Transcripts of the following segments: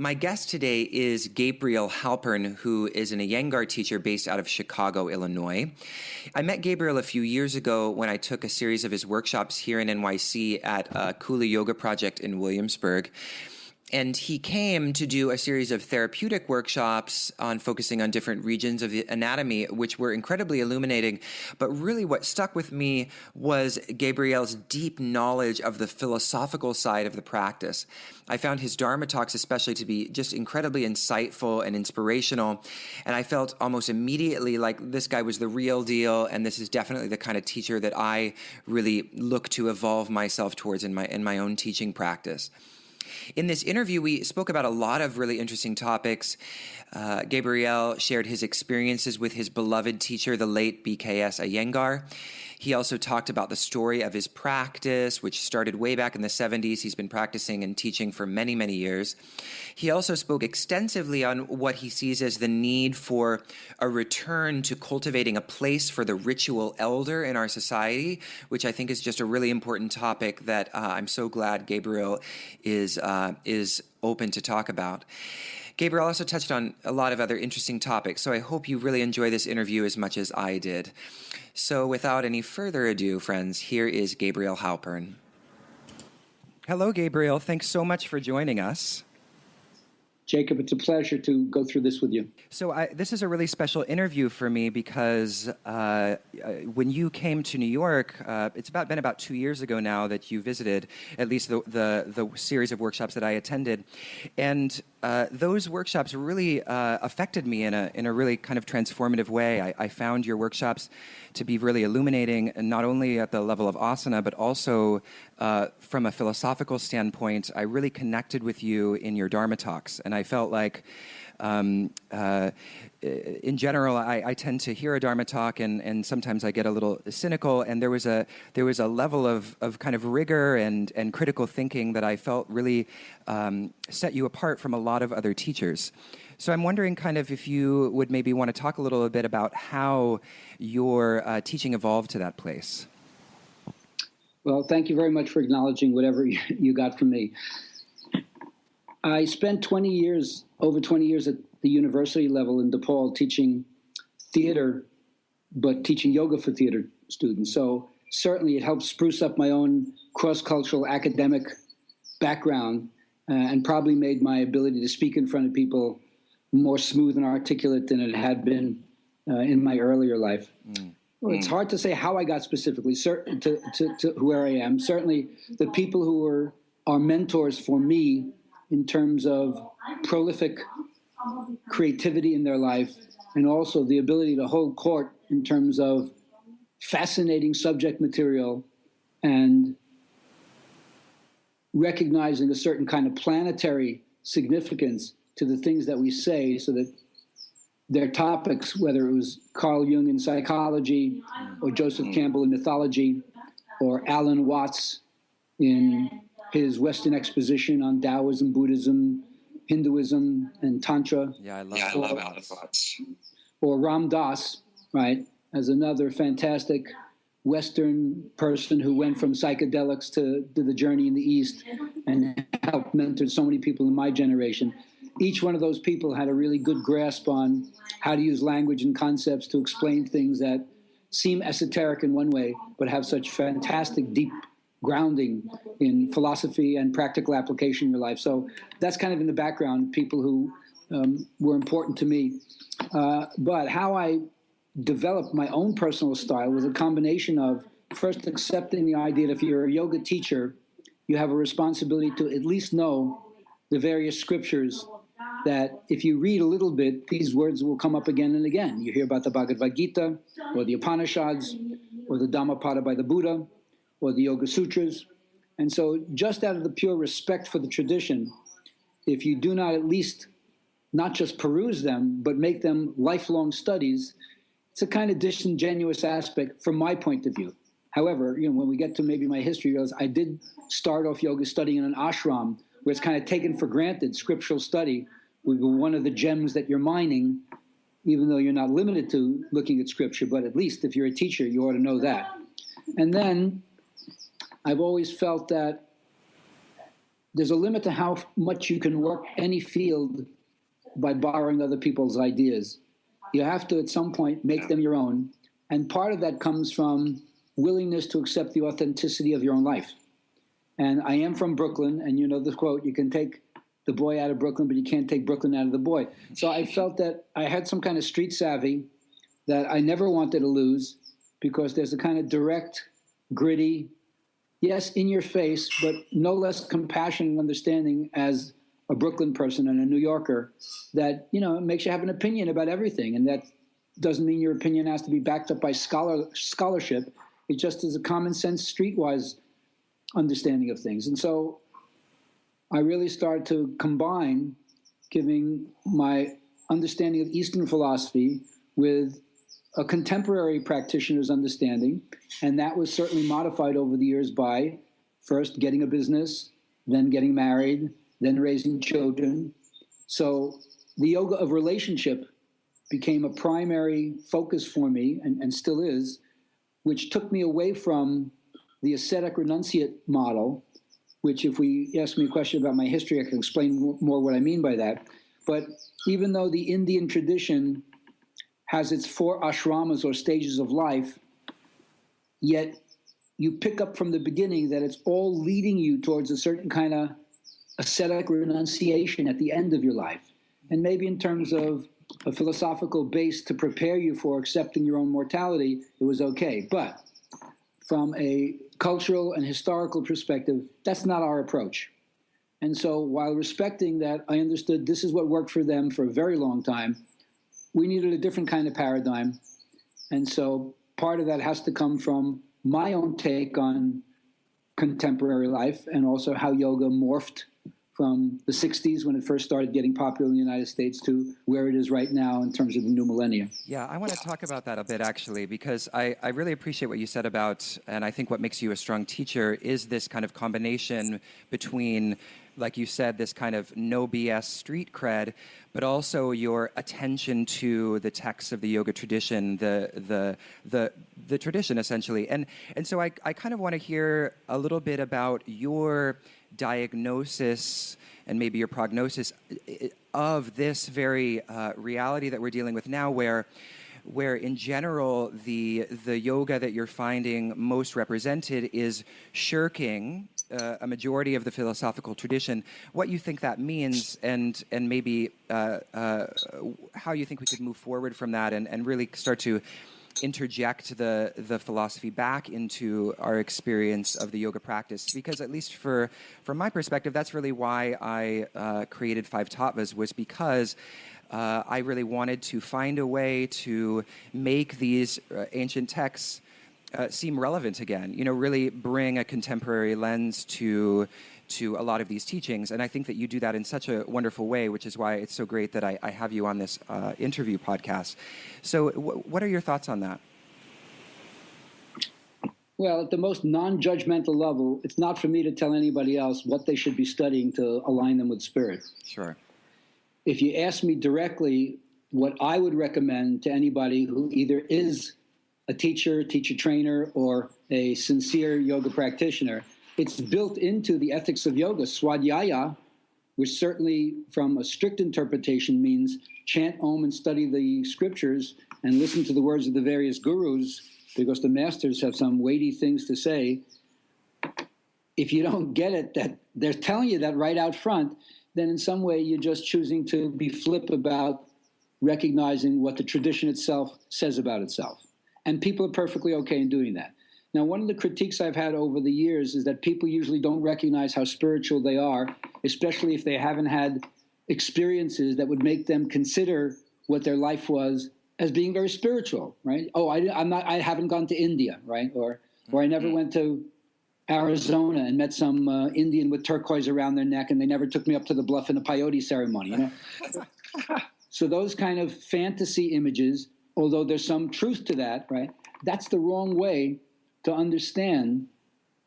My guest today is Gabriel Halpern, who is an Iyengar teacher based out of Chicago, Illinois. I met Gabriel a few years ago when I took a series of his workshops here in NYC at a Kula Yoga project in Williamsburg. And he came to do a series of therapeutic workshops on focusing on different regions of the anatomy, which were incredibly illuminating. But really what stuck with me was Gabriel's deep knowledge of the philosophical side of the practice. I found his Dharma talks especially to be just incredibly insightful and inspirational. And I felt almost immediately like this guy was the real deal. And this is definitely the kind of teacher that I really look to evolve myself towards in my own teaching practice. In this interview, we spoke about a lot of really interesting topics. Gabriel shared his experiences with his beloved teacher, the late BKS Iyengar. He also talked about the story of his practice, which started way back in the 70s. He's been practicing and teaching for many, many years. He also spoke extensively on what he sees as the need for a return to cultivating a place for the ritual elder in our society, which I think is just a really important topic that I'm so glad Gabriel is open to talk about. Gabriel also touched on a lot of other interesting topics, so I hope you really enjoy this interview as much as I did. So without any further ado, friends, here is Gabriel Halpern. Hello, Gabriel. Thanks so much for joining us. Jacob, it's a pleasure to go through this with you. So this is a really special interview for me because when you came to New York, it's been about 2 years ago now that you visited, at least the series of workshops that I attended. And those workshops really affected me in a really kind of transformative way. I found your workshops to be really illuminating, and not only at the level of asana, but also from a philosophical standpoint. I really connected with you in your Dharma talks, and I felt like in general, I tend to hear a Dharma talk, and sometimes I get a little cynical. And there was a level of kind of rigor and critical thinking that I felt really set you apart from a lot of other teachers. So I'm wondering kind of if you would maybe want to talk a little bit about how your teaching evolved to that place. Well, thank you very much for acknowledging whatever you got from me. I spent over 20 years at the university level in DePaul teaching theater, but teaching yoga for theater students. So certainly it helped spruce up my own cross-cultural academic background and probably made my ability to speak in front of people more smooth and articulate than it had been in my earlier life. Well, it's hard to say how I got specifically to where I am. Certainly the people who are mentors for me in terms of prolific creativity in their life, and also the ability to hold court in terms of fascinating subject material and recognizing a certain kind of planetary significance to the things that we say, so that their topics, whether it was Carl Jung in psychology, or Joseph Campbell in mythology, or Alan Watts in his Western exposition on Taoism, Buddhism, Hinduism, and Tantra. Yeah, I love Alan Watts. Or Ram Dass, right, as another fantastic Western person who went from psychedelics to the journey in the East and helped mentor so many people in my generation. Each one of those people had a really good grasp on how to use language and concepts to explain things that seem esoteric in one way, but have such fantastic deep grounding in philosophy and practical application in your life. So that's kind of in the background, people who were important to me. But how I developed my own personal style was a combination of first accepting the idea that if you're a yoga teacher, you have a responsibility to at least know the various scriptures that if you read a little bit, these words will come up again and again. You hear about the Bhagavad Gita, or the Upanishads, or the Dhammapada by the Buddha, or the Yoga Sutras. And so just out of the pure respect for the tradition, if you do not at least not just peruse them, but make them lifelong studies, it's a kind of disingenuous aspect from my point of view. However, when we get to maybe my history, I did start off yoga studying in an ashram where it's kind of taken for granted. Scriptural study would be one of the gems that you're mining, even though you're not limited to looking at scripture, but at least if you're a teacher, you ought to know that. And then I've always felt that there's a limit to how much you can work any field by borrowing other people's ideas. You have to, at some point, make them your own. And part of that comes from willingness to accept the authenticity of your own life. And I am from Brooklyn, and you know the quote, you can take the boy out of Brooklyn, but you can't take Brooklyn out of the boy. So I felt that I had some kind of street savvy that I never wanted to lose, because there's a kind of direct, gritty, yes, in your face, but no less compassion and understanding as a Brooklyn person and a New Yorker that, you know, it makes you have an opinion about everything. And that doesn't mean your opinion has to be backed up by scholarship. It just is a common sense, streetwise understanding of things. And so I really started to combine giving my understanding of Eastern philosophy with a contemporary practitioner's understanding. And that was certainly modified over the years by first getting a business, then getting married, then raising children. So the yoga of relationship became a primary focus for me, and still is, which took me away from the ascetic renunciate model, which if we ask me a question about my history, I can explain more what I mean by that. But even though the Indian tradition has its 4 ashramas or stages of life, yet you pick up from the beginning that it's all leading you towards a certain kind of ascetic renunciation at the end of your life. And maybe in terms of a philosophical base to prepare you for accepting your own mortality, it was okay. But from a cultural and historical perspective, that's not our approach. And so while respecting that, I understood this is what worked for them for a very long time. We needed a different kind of paradigm. And so part of that has to come from my own take on contemporary life, and also how yoga morphed from the 60s when it first started getting popular in the United States to where it is right now in terms of the new millennium. Yeah, I want to talk about that a bit, actually, because I really appreciate what you said about, and I think what makes you a strong teacher is this kind of combination between, like you said, this kind of no BS street cred, but also your attention to the texts of the yoga tradition, the tradition, essentially. And so I kind of want to hear a little bit about your diagnosis and maybe your prognosis of this very reality that we're dealing with now, where in general the yoga that you're finding most represented is shirking a majority of the philosophical tradition. What you think that means, and maybe how you think we could move forward from that and really start to interject the philosophy back into our experience of the yoga practice. Because at least from my perspective, that's really why I created 5 Tattvas, was because I really wanted to find a way to make these ancient texts seem relevant again, you know, really bring a contemporary lens to a lot of these teachings. And I think that you do that in such a wonderful way, which is why it's so great that I have you on this interview podcast. So what are your thoughts on that? Well, at the most non-judgmental level, it's not for me to tell anybody else what they should be studying to align them with spirit. Sure. If you ask me directly what I would recommend to anybody who either is a teacher trainer, or a sincere yoga practitioner, it's built into the ethics of yoga, swadhyaya, which certainly from a strict interpretation means chant Om and study the scriptures and listen to the words of the various gurus, because the masters have some weighty things to say. If you don't get it, that they're telling you that right out front, then in some way you're just choosing to be flip about recognizing what the tradition itself says about itself. And people are perfectly okay in doing that. Now, one of the critiques I've had over the years is that people usually don't recognize how spiritual they are, especially if they haven't had experiences that would make them consider what their life was as being very spiritual, right? Oh, I haven't gone to India, right? Or I never went to Arizona and met some Indian with turquoise around their neck, and they never took me up to the bluff in a peyote ceremony, you know? So those kind of fantasy images, although there's some truth to that, right? That's the wrong way to understand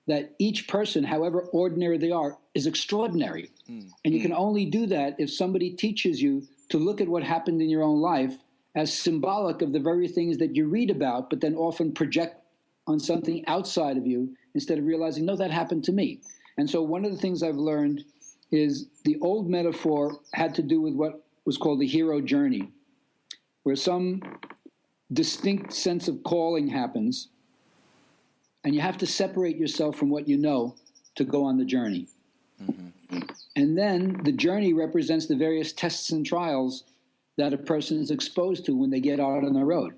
that each person, however ordinary they are, is extraordinary. And you can only do that if somebody teaches you to look at what happened in your own life as symbolic of the very things that you read about, but then often project on something outside of you instead of realizing, no, that happened to me. And so one of the things I've learned is the old metaphor had to do with what was called the hero journey, where some distinct sense of calling happens, and you have to separate yourself from what you know to go on the journey. Mm-hmm. And then the journey represents the various tests and trials that a person is exposed to when they get out on the road.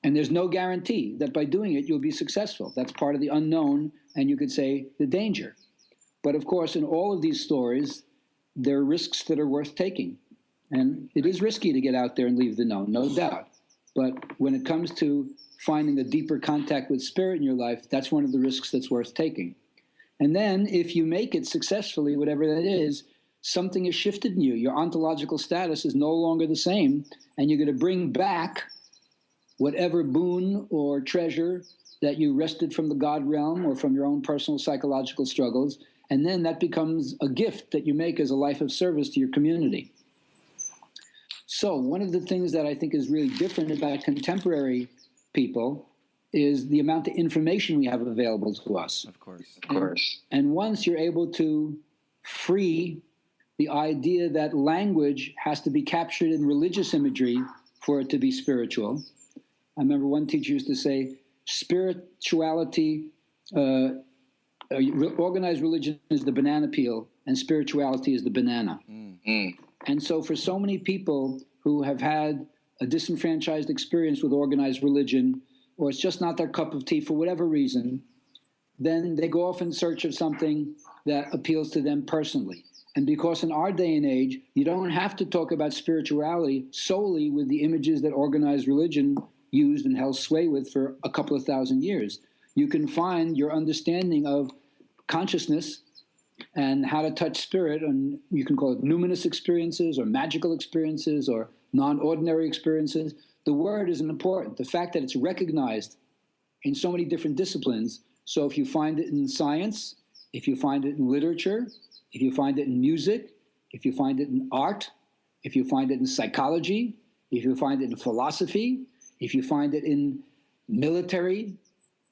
And there's no guarantee that by doing it, you'll be successful. That's part of the unknown, and you could say the danger. But of course, in all of these stories, there are risks that are worth taking. And it is risky to get out there and leave the known, no doubt. But when it comes to finding a deeper contact with spirit in your life, that's one of the risks that's worth taking. And then if you make it successfully, whatever that is, something has shifted in you. Your ontological status is no longer the same, and you're going to bring back whatever boon or treasure that you wrested from the God realm or from your own personal psychological struggles, and then that becomes a gift that you make as a life of service to your community. So one of the things that I think is really different about contemporary people is the amount of information we have available to us. Of course. And once you're able to free the idea that language has to be captured in religious imagery for it to be spiritual. I remember one teacher used to say, spirituality, organized religion is the banana peel, and spirituality is the banana. Mm. And so for so many people who have had a disenfranchised experience with organized religion, or it's just not their cup of tea for whatever reason, then they go off in search of something that appeals to them personally. And because in our day and age, you don't have to talk about spirituality solely with the images that organized religion used and held sway with for a couple of thousand years. You can find your understanding of consciousness and how to touch spirit, and you can call it numinous experiences or magical experiences or non-ordinary experiences. The word isn't important. The fact that it's recognized in so many different disciplines. So if you find it in science, if you find it in literature, if you find it in music, if you find it in art, if you find it in psychology, if you find it in philosophy, if you find it in military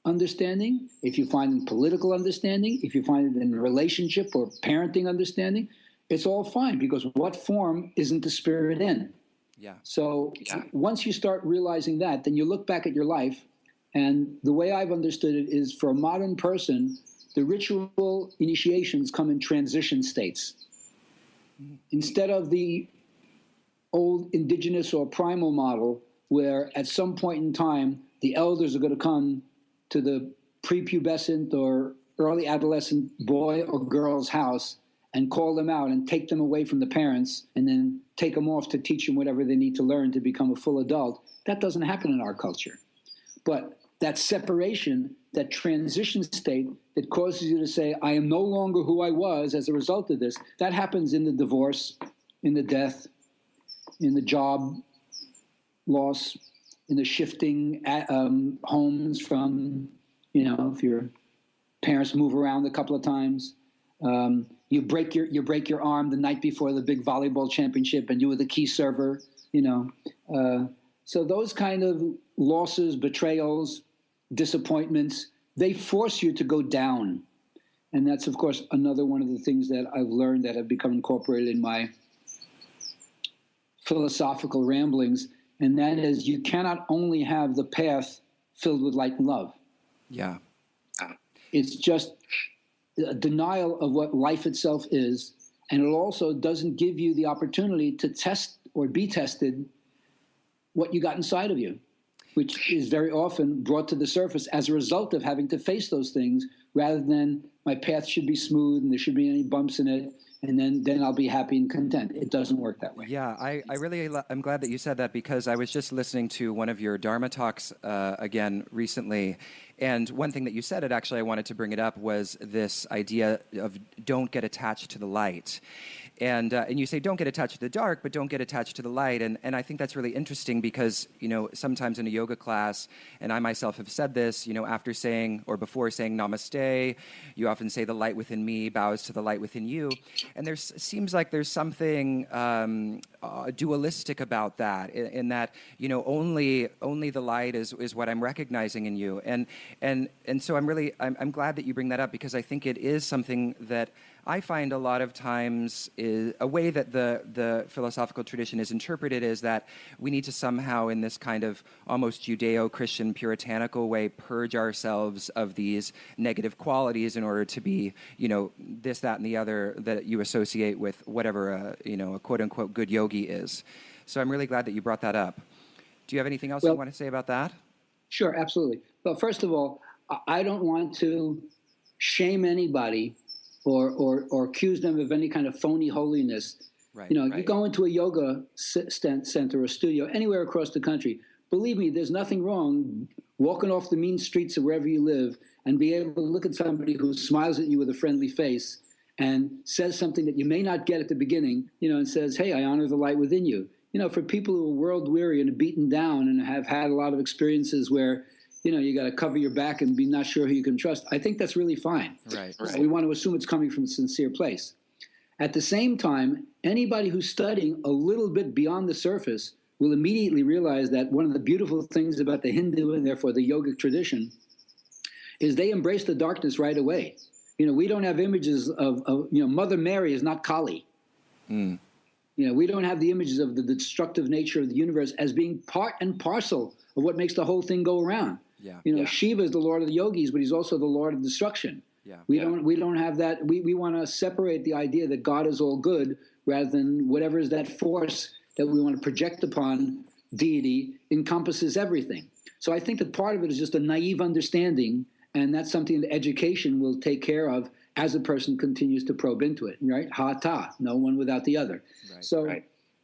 understanding, if you find it in political understanding, if you find it in relationship or parenting understanding, it's all fine, because what form isn't the spirit in? Yeah. So once you start realizing that, then you look back at your life, and the way I've understood it is, for a modern person, the ritual initiations come in transition states. Instead of the old indigenous or primal model, where at some point in time, the elders are going to come to the prepubescent or early adolescent boy or girl's house and call them out and take them away from the parents and then take them off to teach them whatever they need to learn to become a full adult. That doesn't happen in our culture. But that separation, that transition state that causes you to say, I am no longer who I was as a result of this, that happens in the divorce, in the death, in the job loss, in the shifting homes from, if your parents move around a couple of times. You break your arm the night before the big volleyball championship, and you were the key server. So those kind of losses, betrayals, disappointments, they force you to go down, and that's of course another one of the things that I've learned that have become incorporated in my philosophical ramblings, and that is, you cannot only have the path filled with light and love. Yeah, it's just a denial of what life itself is, and it also doesn't give you the opportunity to test or be tested what you got inside of you, which is very often brought to the surface as a result of having to face those things, rather than my path should be smooth and there should be any bumps in it, and then I'll be happy and content. It doesn't work that way. Yeah, I'm glad that you said that, because I was just listening to one of your Dharma talks again recently, and one thing that you said, I wanted to bring it up, was this idea of don't get attached to the light. And you say don't get attached to the dark, but don't get attached to the light. And I think that's really interesting, because, sometimes in a yoga class, and I myself have said this, after saying or before saying namaste, you often say the light within me bows to the light within you. And seems like there's something dualistic about that, in that, only the light is what I'm recognizing in you. And so I'm glad that you bring that up, because I think it is something that I find a lot of times is a way that the philosophical tradition is interpreted is that we need to somehow, in this kind of almost Judeo-Christian puritanical way, purge ourselves of these negative qualities in order to be, this, that, and the other that you associate with whatever a quote-unquote good yogi is. So I'm really glad that you brought that up. Do you have anything else you want to say about that? Sure, absolutely. Well, first of all, I don't want to shame anybody or accuse them of any kind of phony holiness. Right, You go into a yoga center or studio anywhere across the country. Believe me, there's nothing wrong walking off the mean streets of wherever you live and be able to look at somebody who smiles at you with a friendly face and says something that you may not get at the beginning, and says, hey, I honor the light within you. For people who are world weary and are beaten down and have had a lot of experiences where, you got to cover your back and be not sure who you can trust, I think that's really fine. Right. We want to assume it's coming from a sincere place. At the same time, anybody who's studying a little bit beyond the surface will immediately realize that one of the beautiful things about the Hindu and therefore the yogic tradition is they embrace the darkness right away. We don't have images of Mother Mary is not Kali. Mm. We don't have the images of the destructive nature of the universe as being part and parcel of what makes the whole thing go around. Yeah. Shiva is the Lord of the yogis, but he's also the Lord of destruction. Yeah. We don't have that. We want to separate the idea that God is all good rather than whatever is that force that we want to project upon deity encompasses everything. So I think that part of it is just a naive understanding, and that's something that education will take care of as a person continues to probe into it, right? Ha-ta, no one without the other. Right. So,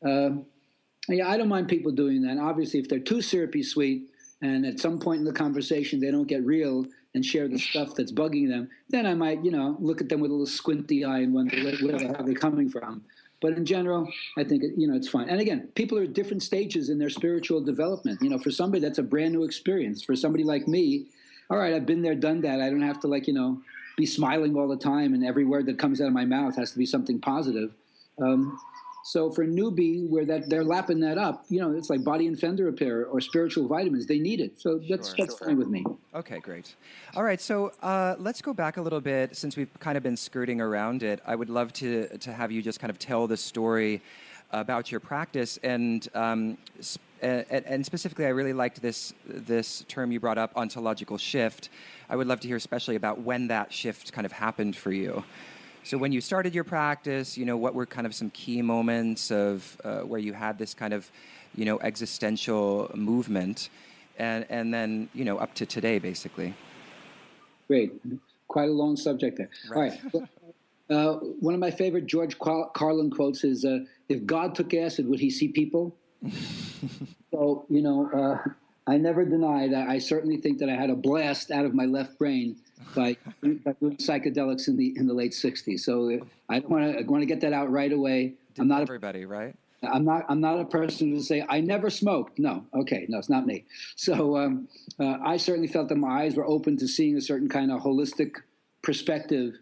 I don't mind people doing that. And obviously, if they're too syrupy sweet, and at some point in the conversation they don't get real and share the stuff that's bugging them, then I might, look at them with a little squinty eye and wonder where the hell they're coming from. But in general, I think, it's fine. And again, people are at different stages in their spiritual development. For somebody, that's a brand new experience. For somebody like me, all right, I've been there, done that. I don't have to, be smiling all the time, and every word that comes out of my mouth has to be something positive. So for a newbie, where they're lapping that up, it's like body and fender repair or spiritual vitamins. They need it. So that's fine with me. Okay, great. All right, so let's go back a little bit. Since we've kind of been skirting around it, I would love to have you just kind of tell the story about your practice, and specifically, I really liked this term you brought up, ontological shift. I would love to hear especially about when that shift kind of happened for you. So when you started your practice, what were kind of some key moments of where you had this kind of, existential movement, and then, up to today, basically. Great. Quite a long subject there. Right. All right. One of my favorite George Carlin quotes is, if God took acid, would he see people? So, I never deny that I certainly think that I had a blast out of my left brain by doing psychedelics in the late 60s. So I want to get that out right away. I'm not everybody, right? I'm not a person who say I never smoked. No, okay, no, it's not me. So I certainly felt that my eyes were open to seeing a certain kind of holistic perspective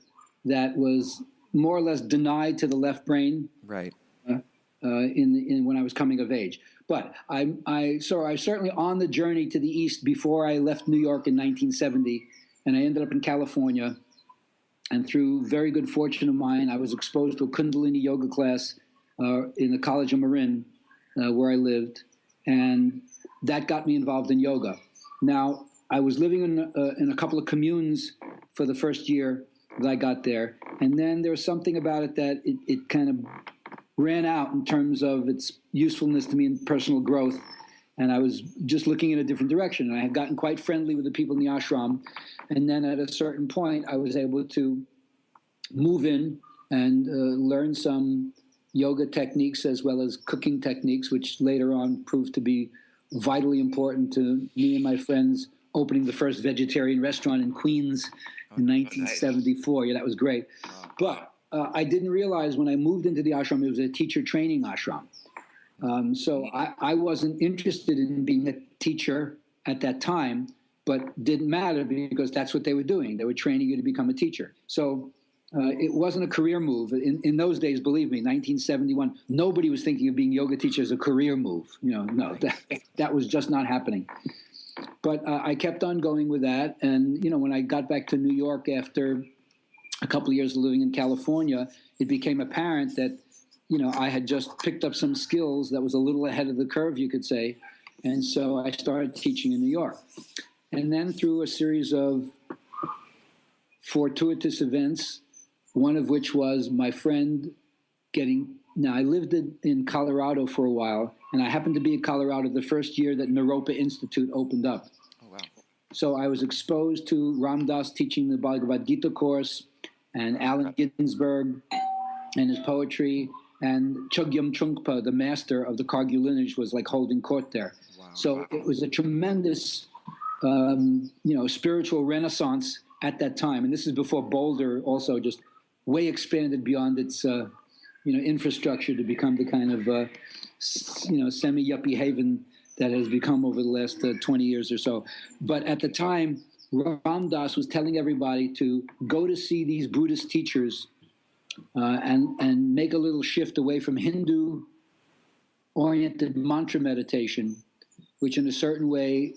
that was more or less denied to the left brain. Right. In when I was coming of age. But I was certainly on the journey to the East before I left New York in 1970, and I ended up in California. And through very good fortune of mine, I was exposed to a Kundalini yoga class in the College of Marin, where I lived, and that got me involved in yoga. Now, I was living in a couple of communes for the first year that I got there, and then there was something about it that it kind of ran out in terms of its usefulness to me in personal growth. And I was just looking in a different direction. And I had gotten quite friendly with the people in the ashram. And then at a certain point, I was able to move in and learn some yoga techniques as well as cooking techniques, which later on proved to be vitally important to me and my friends opening the first vegetarian restaurant in Queens in 1974. Yeah, that was great. But I didn't realize when I moved into the ashram, it was a teacher training ashram. So I wasn't interested in being a teacher at that time, but didn't matter because that's what they were doing. They were training you to become a teacher. So it wasn't a career move. In those days, believe me, 1971, nobody was thinking of being yoga teacher as a career move. No, that was just not happening. But I kept on going with that. And, when I got back to New York after a couple of years living in California, it became apparent that, I had just picked up some skills that was a little ahead of the curve, you could say. And so I started teaching in New York. And then through a series of fortuitous events, one of which was my friend now I lived in Colorado for a while, and I happened to be in Colorado the first year that Naropa Institute opened up. Oh, wow. So I was exposed to Ram Dass teaching the Bhagavad Gita course, and Allen Ginsberg and his poetry, and Chogyam Trungpa, the master of the Kargil lineage, was like holding court there. Wow. So it was a tremendous, spiritual renaissance at that time. And this is before Boulder also just way expanded beyond its, infrastructure to become the kind of, semi-yuppie haven that has become over the last 20 years or so. But at the time, Ram Dass was telling everybody to go to see these Buddhist teachers and make a little shift away from Hindu-oriented mantra meditation, which in a certain way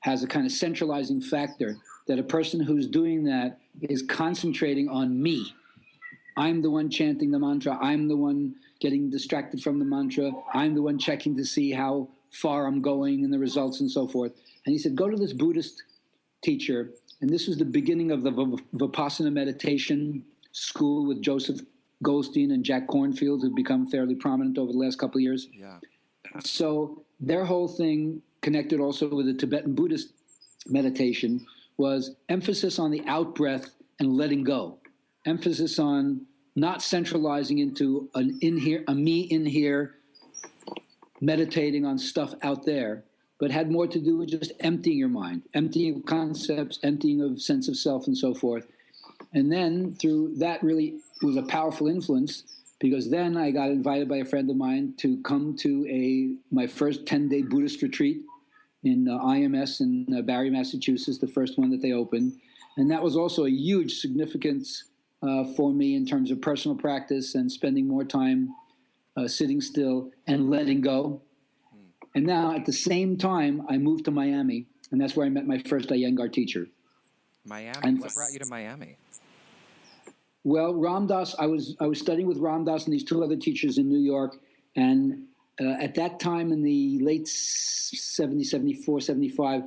has a kind of centralizing factor, that a person who's doing that is concentrating on me. I'm the one chanting the mantra. I'm the one getting distracted from the mantra. I'm the one checking to see how far I'm going and the results and so forth. And he said, go to this Buddhist teacher. And this was the beginning of the Vipassana meditation school with Joseph Goldstein and Jack Kornfield, who've become fairly prominent over the last couple of years. Yeah. So their whole thing, connected also with the Tibetan Buddhist meditation, was emphasis on the out-breath and letting go. Emphasis on not centralizing into a me in here, meditating on stuff out there, but had more to do with just emptying your mind, emptying of concepts, emptying of sense of self and so forth. And then through that really was a powerful influence, because then I got invited by a friend of mine to come to my first 10-day Buddhist retreat in IMS in Barre, Massachusetts, the first one that they opened. And that was also a huge significance for me in terms of personal practice and spending more time sitting still and letting go. And now at the same time, I moved to Miami, and that's where I met my first Iyengar teacher. Miami? What brought you to Miami? Well, Ram Dass, I was studying with Ram Dass and these two other teachers in New York, and at that time in the late 70s, 74, 75,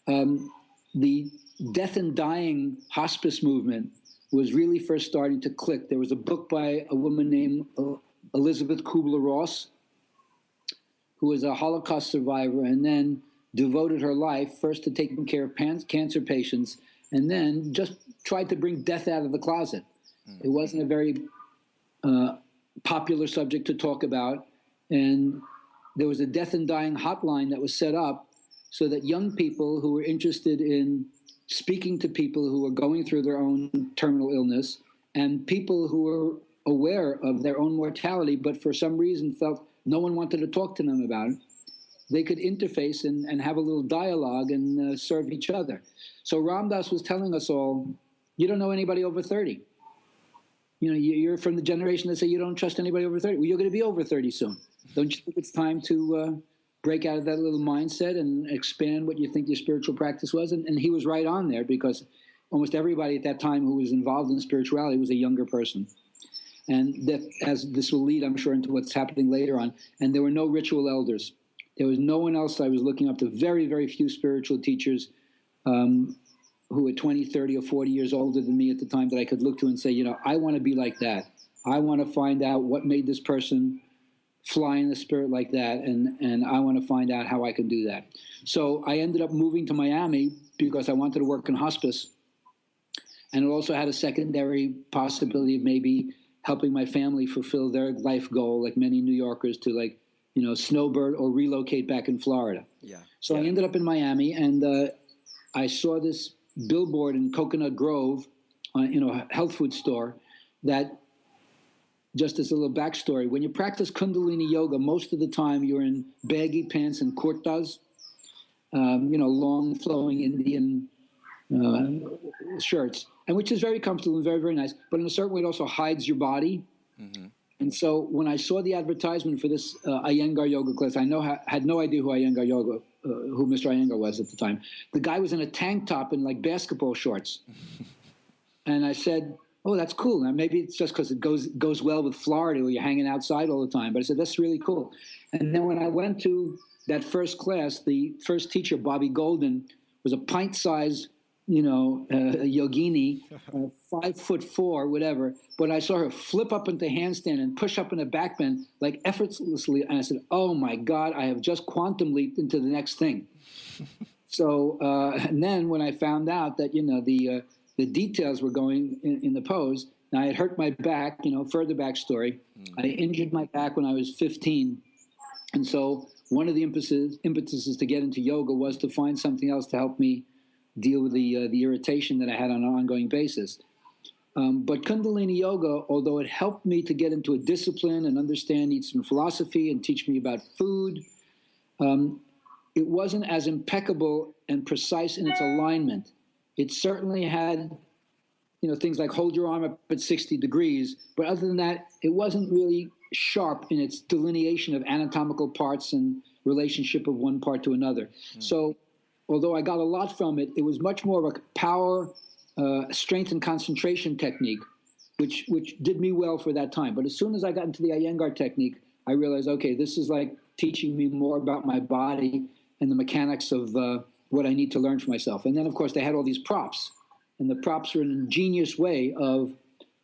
the death and dying hospice movement was really first starting to click. There was a book by a woman named Elizabeth Kubler-Ross, who was a Holocaust survivor and then devoted her life first to taking care of cancer patients, and then just tried to bring death out of the closet. It wasn't a very popular subject to talk about, and there was a death and dying hotline that was set up so that young people who were interested in speaking to people who were going through their own terminal illness and people who were aware of their own mortality but for some reason felt no one wanted to talk to them about it, they could interface and have a little dialogue and serve each other. So Ram Dass was telling us all, you don't know anybody over 30. You're from the generation that say you don't trust anybody over 30. Well, you're going to be over 30 soon. Don't you think it's time to break out of that little mindset and expand what you think your spiritual practice was? And he was right on there, because almost everybody at that time who was involved in spirituality was a younger person. And that, as this will lead, I'm sure, into what's happening later on. And there were no ritual elders. There was no one else. I was looking up to very, very few spiritual teachers who were 20, 30, or 40 years older than me at the time that I could look to and say, I want to be like that. I want to find out what made this person fly in the spirit like that, and I want to find out how I can do that. So I ended up moving to Miami because I wanted to work in hospice, and it also had a secondary possibility of maybe helping my family fulfill their life goal, like many New Yorkers, to snowbird or relocate back in Florida. Yeah. So I ended up in Miami, and I saw this billboard in Coconut Grove, a health food store, that, just as a little backstory, when you practice Kundalini yoga, most of the time you're in baggy pants and kurtas, long flowing Indian shirts, and which is very comfortable and very, very nice. But in a certain way, it also hides your body. Mm-hmm. And so when I saw the advertisement for this Iyengar yoga class, I had no idea who Iyengar yoga, who Mr. Iyengar was at the time. The guy was in a tank top and like basketball shorts. And I said, oh, that's cool. Now, maybe it's just because it goes well with Florida where you're hanging outside all the time. But I said, that's really cool. And then when I went to that first class, the first teacher, Bobby Golden, was a pint-sized, yogini, 5'4", whatever. But I saw her flip up into handstand and push up in a backbend like effortlessly. And I said, oh my God, I have just quantum leaped into the next thing. So, and then when I found out that, the details were going in the pose, now I had hurt my back, further backstory. I injured my back when I was 15. And so one of the impetuses to get into yoga was to find something else to help me deal with the irritation that I had on an ongoing basis. But Kundalini Yoga, although it helped me to get into a discipline and understand Eastern philosophy and teach me about food, it wasn't as impeccable and precise in its alignment. It certainly had, things like hold your arm up at 60 degrees, but other than that, it wasn't really sharp in its delineation of anatomical parts and relationship of one part to another. So although I got a lot from it, it was much more of a power, strength and concentration technique, which did me well for that time. But as soon as I got into the Iyengar technique, I realized, okay, this is like teaching me more about my body and the mechanics of what I need to learn for myself. And then, of course, they had all these props. And the props are an ingenious way of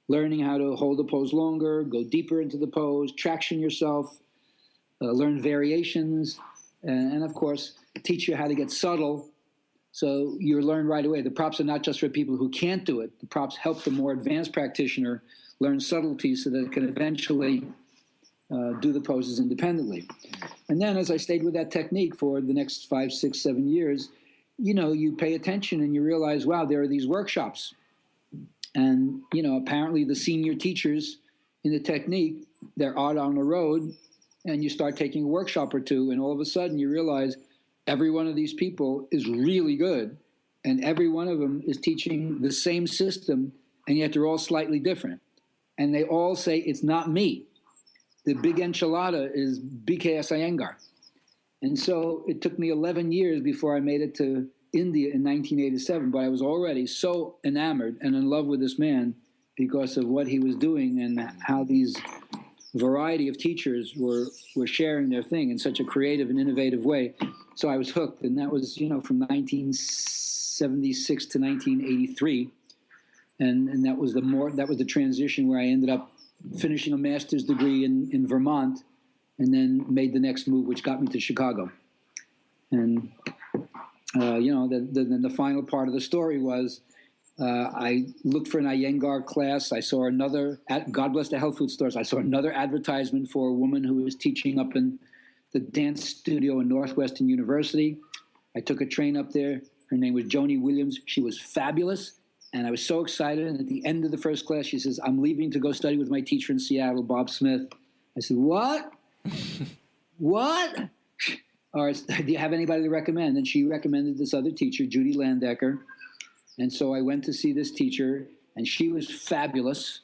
learning how to hold the pose longer, go deeper into the pose, traction yourself, learn variations, and of course, teach you how to get subtle. So you learn right away. The props are not just for people who can't do it. The props help the more advanced practitioner learn subtleties so that it can eventually do the poses independently. And then as I stayed with that technique for the next 5, 6, 7 years, you pay attention and you realize, wow, there are these workshops. And, apparently the senior teachers in the technique, they're out on the road, and you start taking a workshop or two, and all of a sudden you realize every one of these people is really good, and every one of them is teaching the same system, and yet they're all slightly different. And they all say, it's not me. The big enchilada is BKS Iyengar. And so it took me 11 years before I made it to India in 1987, but I was already so enamored and in love with this man because of what he was doing and how these variety of teachers were sharing their thing in such a creative and innovative way. So I was hooked, and that was, from 1976 to 1983. And that was the transition where I ended up finishing a master's degree in Vermont, and then made the next move, which got me to Chicago. And, then the final part of the story was I looked for an Iyengar class. I saw another, God bless the health food stores, I saw another advertisement for a woman who was teaching up in the dance studio in Northwestern University. I took a train up there. Her name was Joni Williams. She was fabulous. And I was so excited. And at the end of the first class, she says, I'm leaving to go study with my teacher in Seattle, Bob Smith. I said, what? What? Or do you have anybody to recommend? And she recommended this other teacher, Judy Landecker. And so I went to see this teacher, and she was fabulous.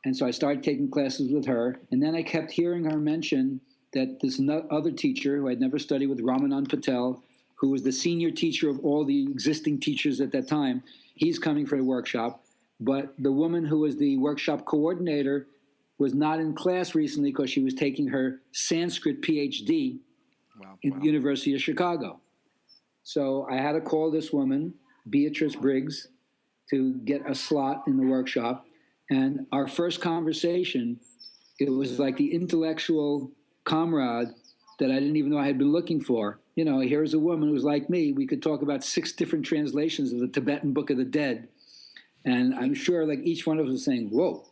And so I started taking classes with her. And then I kept hearing her mention that this other teacher who I'd never studied with, Ramanand Patel, who was the senior teacher of all the existing teachers at that time, he's coming for a workshop. But the woman who was the workshop coordinator was not in class recently because she was taking her Sanskrit PhD in the University of Chicago. So I had to call this woman, Beatrice Briggs, to get a slot in the workshop. And our first conversation, it was like the intellectual comrade that I didn't even know I had been looking for. Here's a woman who's like me. We could talk about 6 different translations of the Tibetan Book of the Dead. And I'm sure like each one of us was saying, whoa,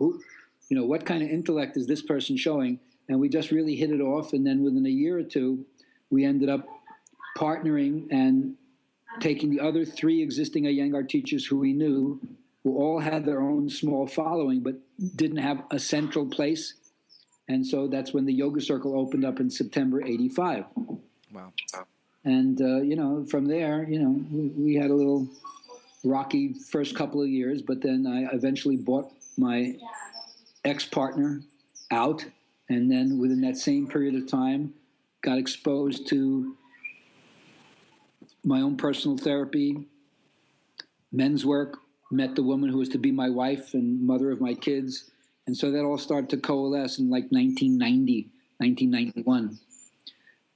what kind of intellect is this person showing? And we just really hit it off. And then within a year or two, we ended up partnering and taking the other 3 existing Iyengar teachers who we knew, who all had their own small following, but didn't have a central place. And so that's when the Yoga Circle opened up in September 85. Wow. And, from there, we had a little rocky first couple of years, but then I eventually bought my ex-partner out. And then within that same period of time, got exposed to my own personal therapy, men's work, met the woman who was to be my wife and mother of my kids. And so that all started to coalesce in like 1990, 1991.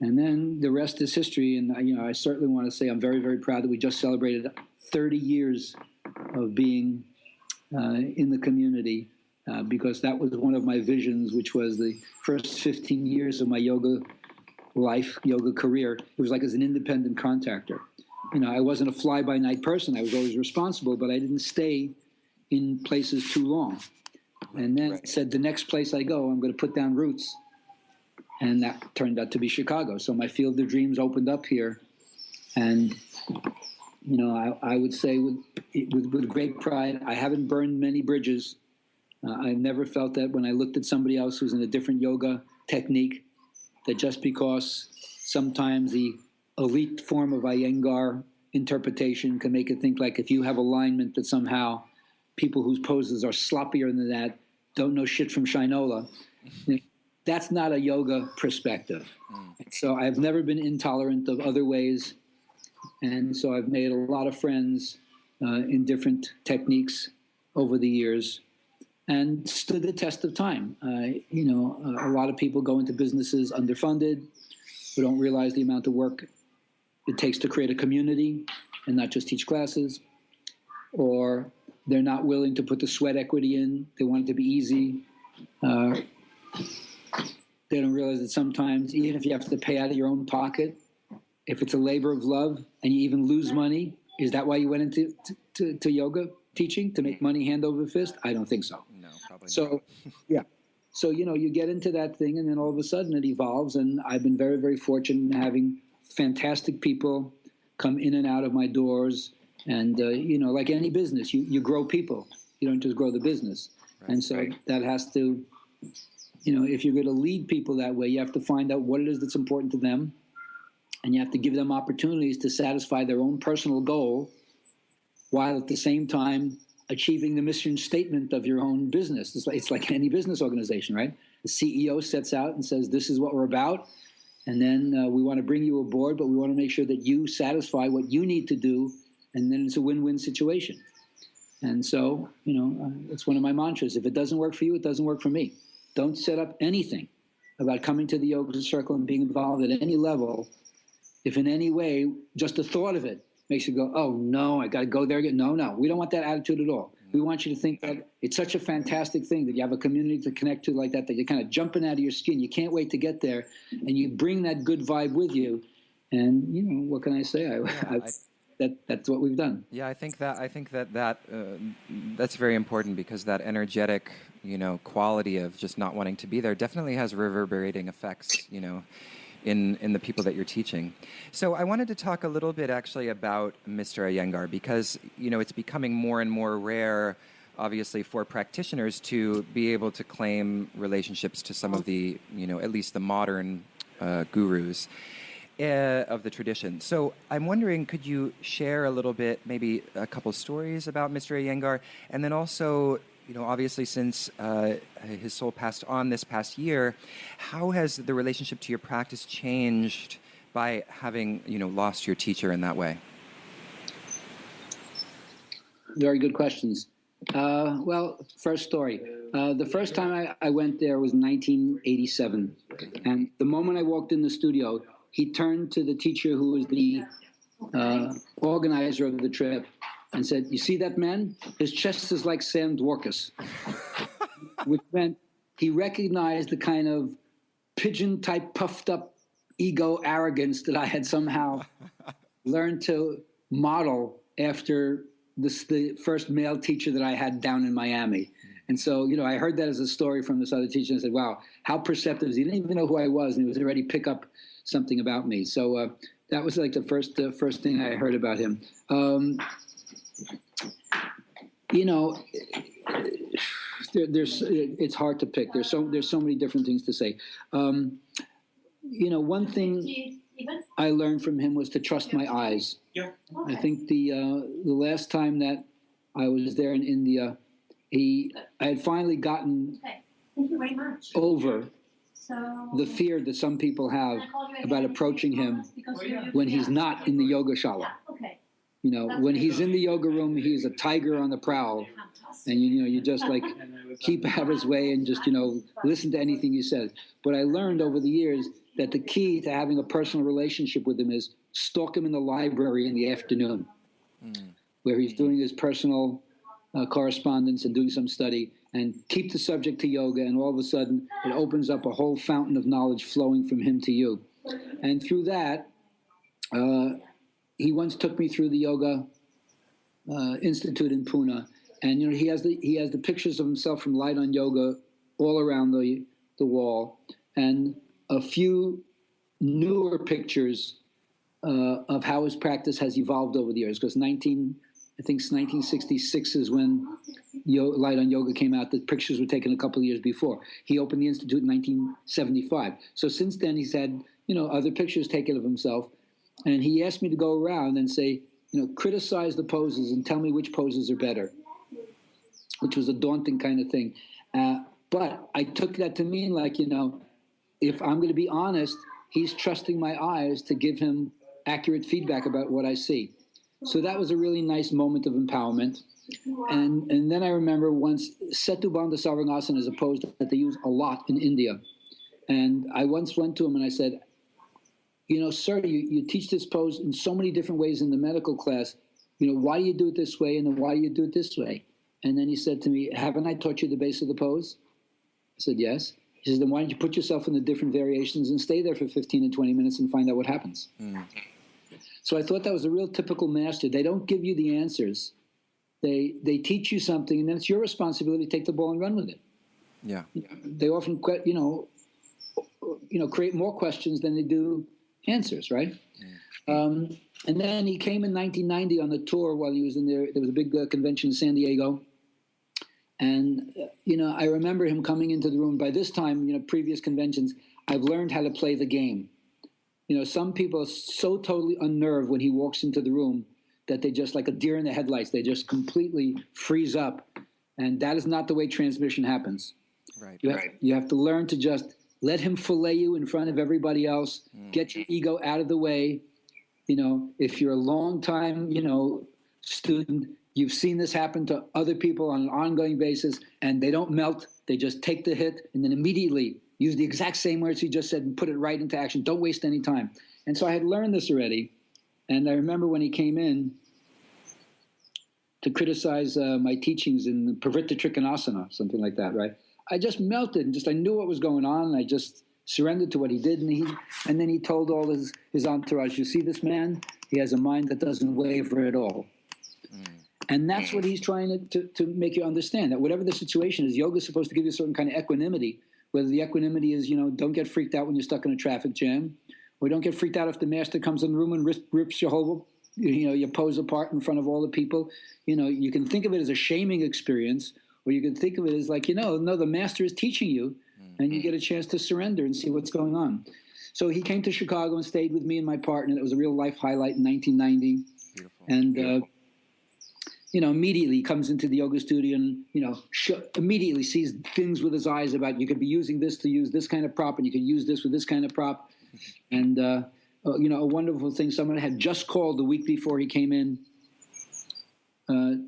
And then the rest is history. And, I certainly want to say I'm very, very proud that we just celebrated 30 years of being in the community, because that was one of my visions, which was the first 15 years of my yoga life, yoga career. It was like as an independent contractor. I wasn't a fly-by-night person. I was always responsible, but I didn't stay in places too long. And then said, the next place I go, I'm going to put down roots. And that turned out to be Chicago. So my field of dreams opened up here. And, I would say with great pride, I haven't burned many bridges. I've never felt that when I looked at somebody else who's in a different yoga technique, that just because sometimes the elite form of Iyengar interpretation can make it think like if you have alignment that somehow people whose poses are sloppier than that don't know shit from Shinola. That's not a yoga perspective. So I've never been intolerant of other ways. And so I've made a lot of friends in different techniques over the years and stood the test of time. A lot of people go into businesses underfunded, who don't realize the amount of work it takes to create a community and not just teach classes, or they're not willing to put the sweat equity in. They want it to be easy. They don't realize that sometimes, even if you have to pay out of your own pocket, if it's a labor of love and you even lose money, is that why you went into to yoga teaching, to make money hand over fist? I don't think so. No, probably so, not. Yeah. So, you get into that thing and then all of a sudden it evolves. And I've been very, very fortunate in having fantastic people come in and out of my doors. And, like any business, you grow people. You don't just grow the business. Right, and so that has to, if you're going to lead people that way, you have to find out what it is that's important to them. And you have to give them opportunities to satisfy their own personal goal while at the same time achieving the mission statement of your own business. It's like any business organization, right? The CEO sets out and says, this is what we're about. And then we want to bring you aboard, but we want to make sure that you satisfy what you need to do. And then it's a win-win situation. And so, it's one of my mantras. If it doesn't work for you, it doesn't work for me. Don't set up anything about coming to the yoga circle and being involved at any level if in any way just the thought of it makes you go, oh, no, I got to go there again. No, we don't want that attitude at all. We want you to think that it's such a fantastic thing that you have a community to connect to like that you're kind of jumping out of your skin. You can't wait to get there. And you bring that good vibe with you. And, what can I say? That's what we've done. Yeah, I think that that's very important, because that energetic, quality of just not wanting to be there definitely has reverberating effects, in the people that you're teaching. So I wanted to talk a little bit actually about Mr. Iyengar, because, it's becoming more and more rare, obviously, for practitioners to be able to claim relationships to some of the, at least the modern gurus of the tradition. So I'm wondering, could you share a little bit, maybe a couple stories about Mr. Iyengar, and then also, obviously since his soul passed on this past year, how has the relationship to your practice changed by having, lost your teacher in that way? Very good questions. Well, first story. The first time I went there was 1987. And the moment I walked in the studio, he turned to the teacher who was the organizer of the trip and said, you see that man? His chest is like Sam Dworkas. Which meant he recognized the kind of pigeon-type, puffed-up ego arrogance that I had somehow learned to model after the first male teacher that I had down in Miami. And so, I heard that as a story from this other teacher and I said, wow, how perceptive is he? He didn't even know who I was, and he was already pick up something about me. So that was like the first thing I heard about him. It's hard to pick. There's so many different things to say. One thing I learned from him was to trust my eyes. Yeah. I think the last time that I was there in India, I had finally gotten Thank you very much. over the fear that some people have about approaching him when he's not in the yoga shala. Okay. When he's in the yoga room, he's a tiger on the prowl. And, you just like keep out of his way and just, listen to anything he says. But I learned over the years that the key to having a personal relationship with him is stalk him in the library in the afternoon, where he's doing his personal correspondence and doing some study, and keep the subject to yoga. And all of a sudden, it opens up a whole fountain of knowledge flowing from him to you. And through that, he once took me through the Yoga Institute in Pune, and he has the pictures of himself from Light on Yoga all around the wall, and a few newer pictures of how his practice has evolved over the years. Because 1966 is when Light on Yoga came out. The pictures were taken a couple of years before. He opened the Institute in 1975. So since then, he's had other pictures taken of himself. And he asked me to go around and say, criticize the poses and tell me which poses are better, which was a daunting kind of thing. But I took that to mean like, if I'm going to be honest, he's trusting my eyes to give him accurate feedback about what I see. So that was a really nice moment of empowerment. And then I remember once Setu Bandha Sarvangasana is a pose that they use a lot in India. And I once went to him and I said, sir, you teach this pose in so many different ways in the medical class. Why do you do it this way? And then why do you do it this way? And then he said to me, haven't I taught you the base of the pose? I said, yes. He says, then why don't you put yourself in the different variations and stay there for 15 and 20 minutes and find out what happens? So I thought that was a real typical master. They don't give you the answers. They teach you something, and then it's your responsibility to take the ball and run with it. Yeah. They often, create more questions than they do answers, right? And then he came in 1990 on the tour while he was in there. There was a big convention in San Diego. And, I remember him coming into the room. By this time, previous conventions, I've learned how to play the game. Some people are so totally unnerved when he walks into the room that they just, like a deer in the headlights, they just completely freeze up. And that is not the way transmission happens. Right. You have to learn to just let him fillet you in front of everybody else, get your ego out of the way. If you're a long time, student, you've seen this happen to other people on an ongoing basis, and they don't melt. They just take the hit and then immediately use the exact same words he just said and put it right into action. Don't waste any time. And so I had learned this already. And I remember when he came in to criticize my teachings in Pravritta Trikonasana, something like that, right? I just melted and I knew what was going on. And I just surrendered to what he did. And then he told all his entourage, you see this man? He has a mind that doesn't waver at all. And that's what he's trying to make you understand, that whatever the situation is, yoga is supposed to give you a certain kind of equanimity, whether the equanimity is, don't get freaked out when you're stuck in a traffic jam, or don't get freaked out if the master comes in the room and rips your whole, your pose apart in front of all the people. You can think of it as a shaming experience, or you can think of it as like, no, the master is teaching you, and you get a chance to surrender and see what's going on. So he came to Chicago and stayed with me and my partner. It was a real life highlight in 1990. Beautiful. And, immediately comes into the yoga studio and, immediately sees things with his eyes about you could be using this to use this kind of prop, and you can use this with this kind of prop. And, a wonderful thing, someone had just called the week before he came in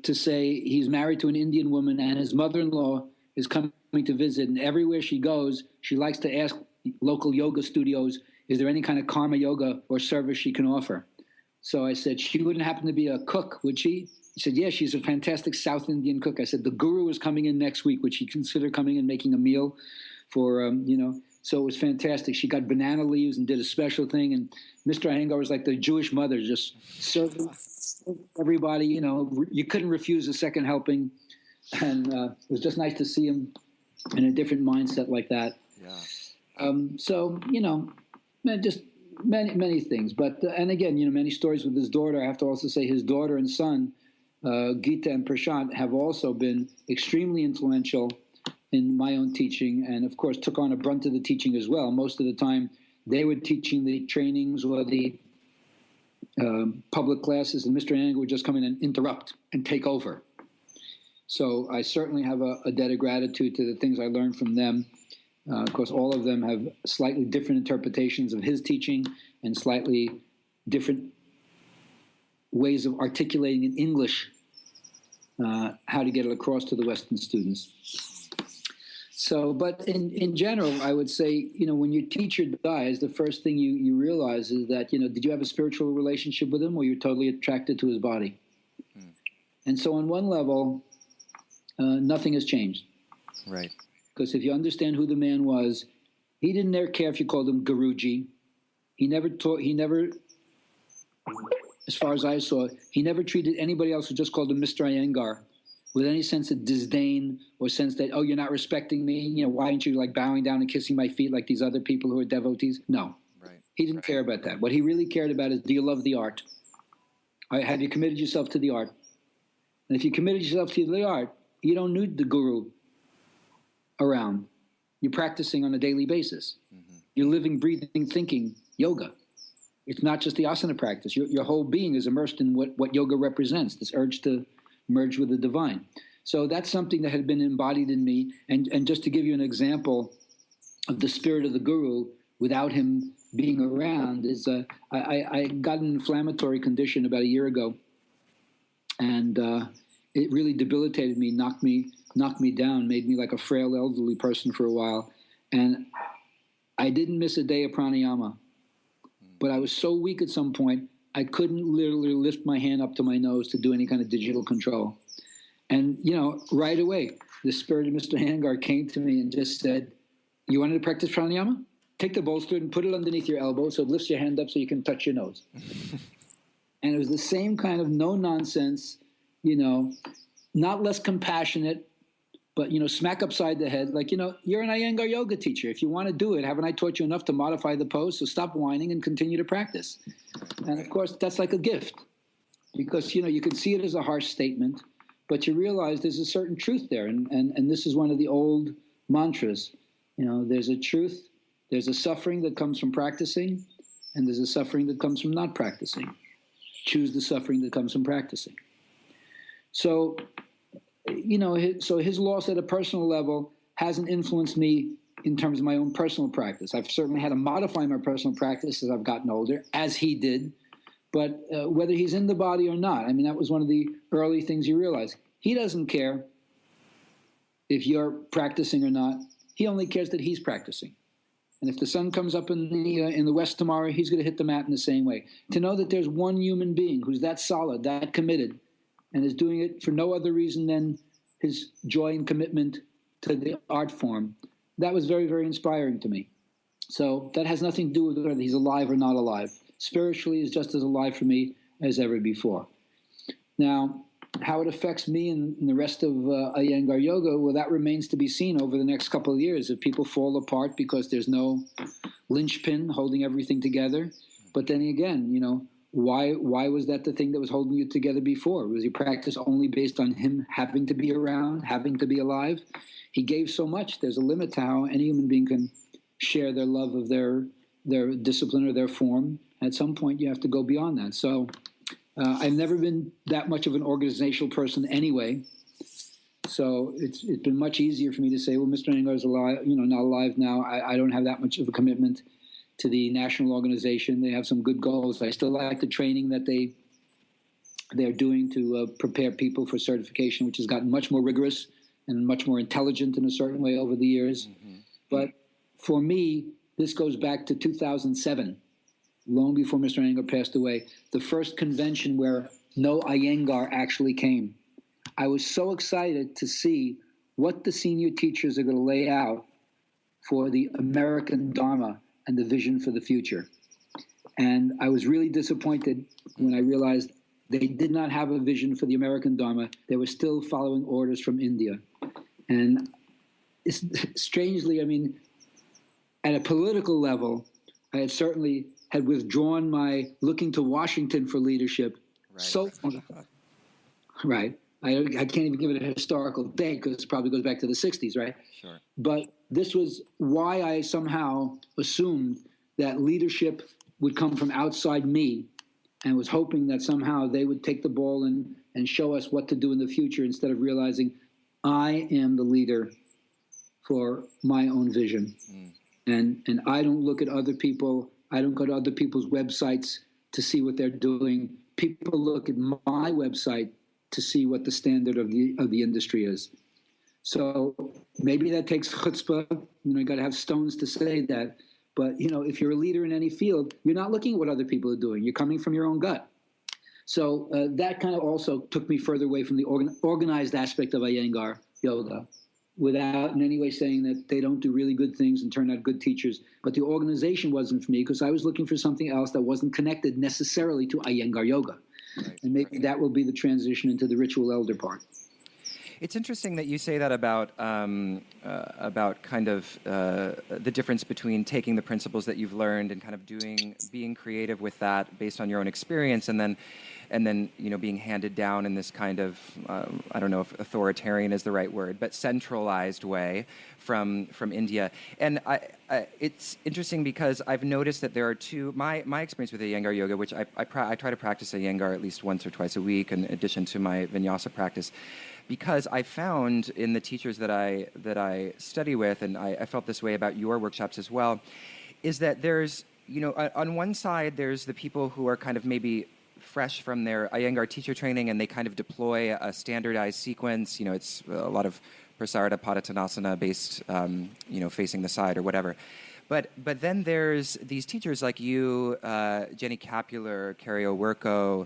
to say he's married to an Indian woman and his mother-in-law is coming to visit. And everywhere she goes, she likes to ask local yoga studios, is there any kind of karma yoga or service she can offer? So I said, she wouldn't happen to be a cook, would she? He said, yeah, she's a fantastic South Indian cook. I said, the guru is coming in next week. Would she consider coming and making a meal for, So it was fantastic. She got banana leaves and did a special thing. And Mr. Iyengar was like the Jewish mother, just serving everybody. You couldn't refuse a second helping. And it was just nice to see him in a different mindset like that. Yeah. Just many things. But, and again, many stories with his daughter. I have to also say his daughter and son, Gita and Prashant, have also been extremely influential in my own teaching, and of course took on a brunt of the teaching as well. Most of the time they were teaching the trainings or the public classes, and Mr. Iyengar would just come in and interrupt and take over. So I certainly have a debt of gratitude to the things I learned from them. Of course, all of them have slightly different interpretations of his teaching and slightly different ways of articulating in English how to get it across to the Western students. So, but in general, I would say, when your teacher dies, the first thing you realize is that, did you have a spiritual relationship with him, or you're totally attracted to his body? And so on one level, nothing has changed. Right. Because if you understand who the man was, he didn't care if you called him Guruji. He never, as far as I saw, he never treated anybody else who just called him Mr. Iyengar with any sense of disdain or sense that, oh, you're not respecting me. Why aren't you like bowing down and kissing my feet like these other people who are devotees? No. Right. He didn't care about that. What he really cared about is, do you love the art? Have you committed yourself to the art? And if you committed yourself to the art, you don't need the guru around. You're practicing on a daily basis. Mm-hmm. You're living, breathing, thinking yoga. It's not just the asana practice. Your whole being is immersed in what yoga represents, this urge to merge with the divine. So that's something that had been embodied in me. And just to give you an example of the spirit of the guru without him being around is I got an inflammatory condition about a year ago. And it really debilitated me, knocked me down, made me like a frail elderly person for a while. And I didn't miss a day of pranayama. But I was so weak at some point, I couldn't literally lift my hand up to my nose to do any kind of digital control. And, right away, the spirit of Mr. Iyengar came to me and just said, you wanted to practice pranayama? Take the bolster and put it underneath your elbow so it lifts your hand up so you can touch your nose. And it was the same kind of no-nonsense, not less compassionate, but, smack upside the head. Like, you're an Iyengar yoga teacher. If you want to do it, haven't I taught you enough to modify the pose? So stop whining and continue to practice. And, of course, that's like a gift because, you can see it as a harsh statement, but you realize there's a certain truth there. And this is one of the old mantras. There's a truth, there's a suffering that comes from practicing, and there's a suffering that comes from not practicing. Choose the suffering that comes from practicing. So, his loss at a personal level hasn't influenced me in terms of my own personal practice. I've certainly had to modify my personal practice as I've gotten older, as he did. But whether he's in the body or not, that was one of the early things you realize. He doesn't care if you're practicing or not. He only cares that he's practicing. And if the sun comes up in the west tomorrow, he's going to hit the mat in the same way. To know that there's one human being who's that solid, that committed, and is doing it for no other reason than his joy and commitment to the art form, that was very, very inspiring to me. So that has nothing to do with whether he's alive or not alive. Spiritually, he's just as alive for me as ever before. Now, how it affects me and the rest of Iyengar Yoga, well, that remains to be seen over the next couple of years. If people fall apart because there's no linchpin holding everything together. But then again, why was that the thing that was holding you together before? Was your practice only based on him having to be around, having to be alive? He gave so much. There's a limit to how any human being can share their love of their discipline or their form. At some point, you have to go beyond that. So I've never been that much of an organizational person anyway. So it's been much easier for me to say, well, Mr. Iyengar is alive, not alive now. I don't have that much of a commitment to the national organization. They have some good goals. I still like the training that they're doing to prepare people for certification, which has gotten much more rigorous and much more intelligent in a certain way over the years. Mm-hmm. But for me, this goes back to 2007, long before Mr. Iyengar passed away, the first convention where no Iyengar actually came. I was so excited to see what the senior teachers are going to lay out for the American Dharma and the vision for the future. And I was really disappointed when I realized they did not have a vision for the American Dharma. They were still following orders from India. And it's, strangely, at a political level, I had certainly had withdrawn my looking to Washington for leadership. Right. So, right. I can't even give it a historical date because it probably goes back to the 60s, right? Sure. But this was why I somehow assumed that leadership would come from outside me and was hoping that somehow they would take the ball and show us what to do in the future instead of realizing I am the leader for my own vision. And I don't look at other people. I don't go to other people's websites to see what they're doing people look at my website to see what the standard of the industry is. So maybe that takes chutzpah. You got to have stones to say that. But if you're a leader in any field, you're not looking at what other people are doing. You're coming from your own gut. So that kind of also took me further away from the organized aspect of Iyengar yoga, without in any way saying that they don't do really good things and turn out good teachers. But the organization wasn't for me, because I was looking for something else that wasn't connected necessarily to Iyengar yoga. Right. And maybe that will be the transition into the ritual elder part. It's interesting that you say that about kind of the difference between taking the principles that you've learned and kind of being creative with that based on your own experience, and then being handed down in this kind of I don't know if authoritarian is the right word, but centralized way from India. And it's interesting because I've noticed that there are two. My experience with Iyengar yoga, which I try to practice Iyengar at least once or twice a week, in addition to my vinyasa practice. Because I found in the teachers that I study with, and I felt this way about your workshops as well, is that there's, on one side, there's the people who are kind of maybe fresh from their Iyengar teacher training, and they kind of deploy a standardized sequence. It's a lot of Prasarada Padottanasana based, facing the side or whatever. But then there's these teachers like you, Jenny Capular, Carrie O'Werco,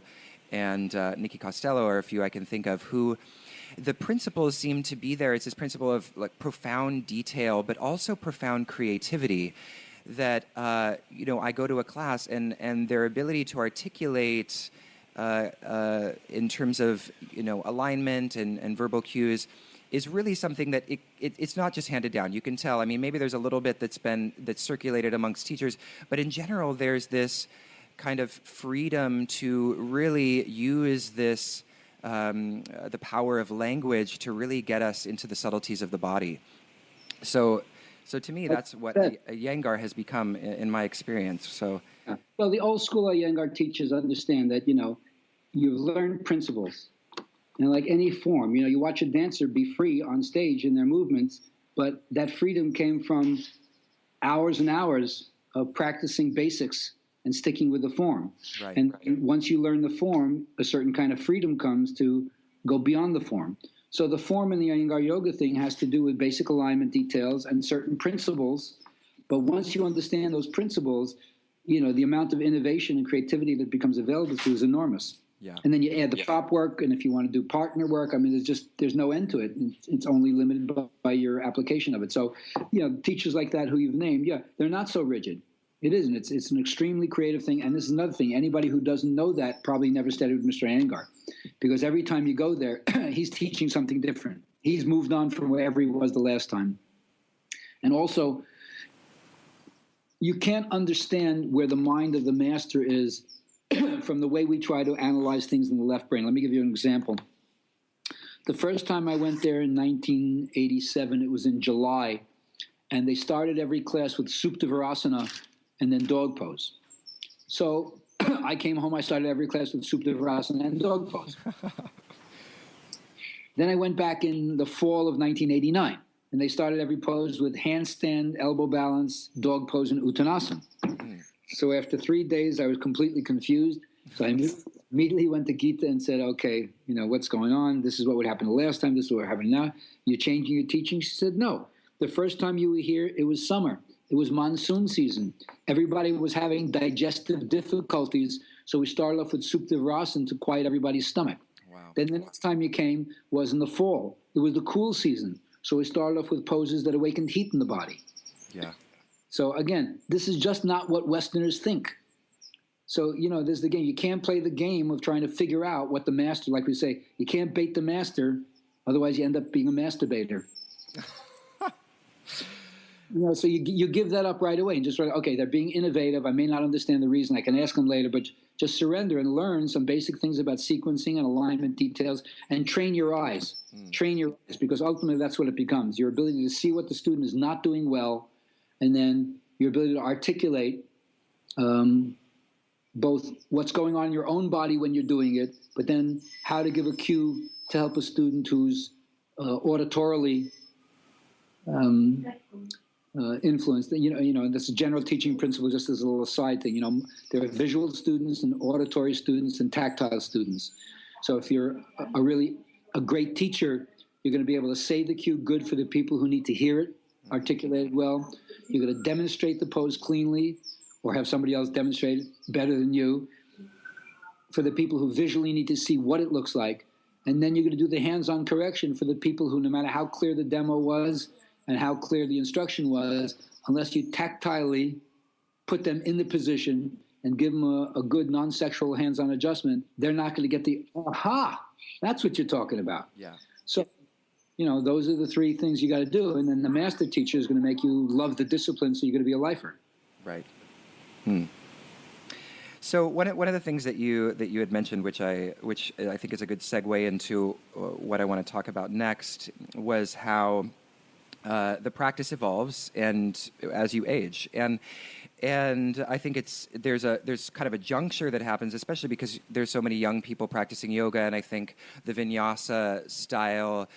and Nikki Costello are a few I can think of, who the principles seem to be there. It's this principle of like profound detail, but also profound creativity that, I go to a class and their ability to articulate in terms of, alignment and verbal cues is really something that it's not just handed down. You can tell. I mean, maybe there's a little bit that's circulated amongst teachers, but in general, there's this kind of freedom to really use this the power of language to really get us into the subtleties of the body. So to me, that's what Iyengar has become in my experience. So, well, the old school Iyengar teachers understand that you've learned principles, and like any form, you watch a dancer be free on stage in their movements, but that freedom came from hours and hours of practicing basics and sticking with the form. Right, and once you learn the form, a certain kind of freedom comes to go beyond the form. So the form in the Iyengar yoga thing has to do with basic alignment details and certain principles. But once you understand those principles, the amount of innovation and creativity that becomes available to you is enormous. Yeah. And then you add the prop work, and if you want to do partner work, I mean, there's no end to it. It's only limited by your application of it. So, teachers like that who you've named, they're not so rigid. It isn't. It's an extremely creative thing. And this is another thing. Anybody who doesn't know that probably never studied with Mr. Iyengar, because every time you go there, he's teaching something different. He's moved on from wherever he was the last time. And also, you can't understand where the mind of the master is from the way we try to analyze things in the left brain. Let me give you an example. The first time I went there in 1987, it was in July, and they started every class with Supta Virasana and then dog pose. So I came home, I started every class with Supta Virasana and dog pose. Then I went back in the fall of 1989, and they started every pose with handstand, elbow balance, dog pose, and Uttanasana. So after 3 days, I was completely confused. So I immediately went to Gita and said, okay, what's going on? This is what would happen the last time. This is what would happen now. You're changing your teaching? She said, no. The first time you were here, it was summer. It was monsoon season. Everybody was having digestive difficulties, so we started off with Supta Virasana to quiet everybody's stomach. Wow. Then the next time you came was in the fall. It was the cool season, so we started off with poses that awakened heat in the body. Yeah. So again, this is just not what Westerners think. So, there's the game. You can't play the game of trying to figure out what the master, like we say, you can't bait the master, otherwise you end up being a masturbator. So you give that up right away and just okay, they're being innovative. I may not understand the reason. I can ask them later, but just surrender and learn some basic things about sequencing and alignment details, and train your eyes. Train your eyes, because ultimately that's what it becomes. Your ability to see what the student is not doing well, and then your ability to articulate both what's going on in your own body when you're doing it, but then how to give a cue to help a student who's auditorily influence. This general teaching principle, just as a little side thing. There are visual students and auditory students and tactile students. So if you're a great teacher, you're going to be able to say the cue good for the people who need to hear it, articulate it well. You're going to demonstrate the pose cleanly, or have somebody else demonstrate it better than you, for the people who visually need to see what it looks like. And then you're going to do the hands-on correction for the people who, no matter how clear the demo was and how clear the instruction was, unless you tactilely put them in the position and give them a good non-sexual hands-on adjustment, they're not going to get the, aha, that's what you're talking about. Yeah. So, those are the three things you got to do. And then the master teacher is going to make you love the discipline, so you're going to be a lifer. Right. So one of the things that you had mentioned, which I think is a good segue into what I want to talk about next, was how the practice evolves and as you age, and I think there's kind of a juncture that happens, especially because there's so many young people practicing yoga, and I think the vinyasa style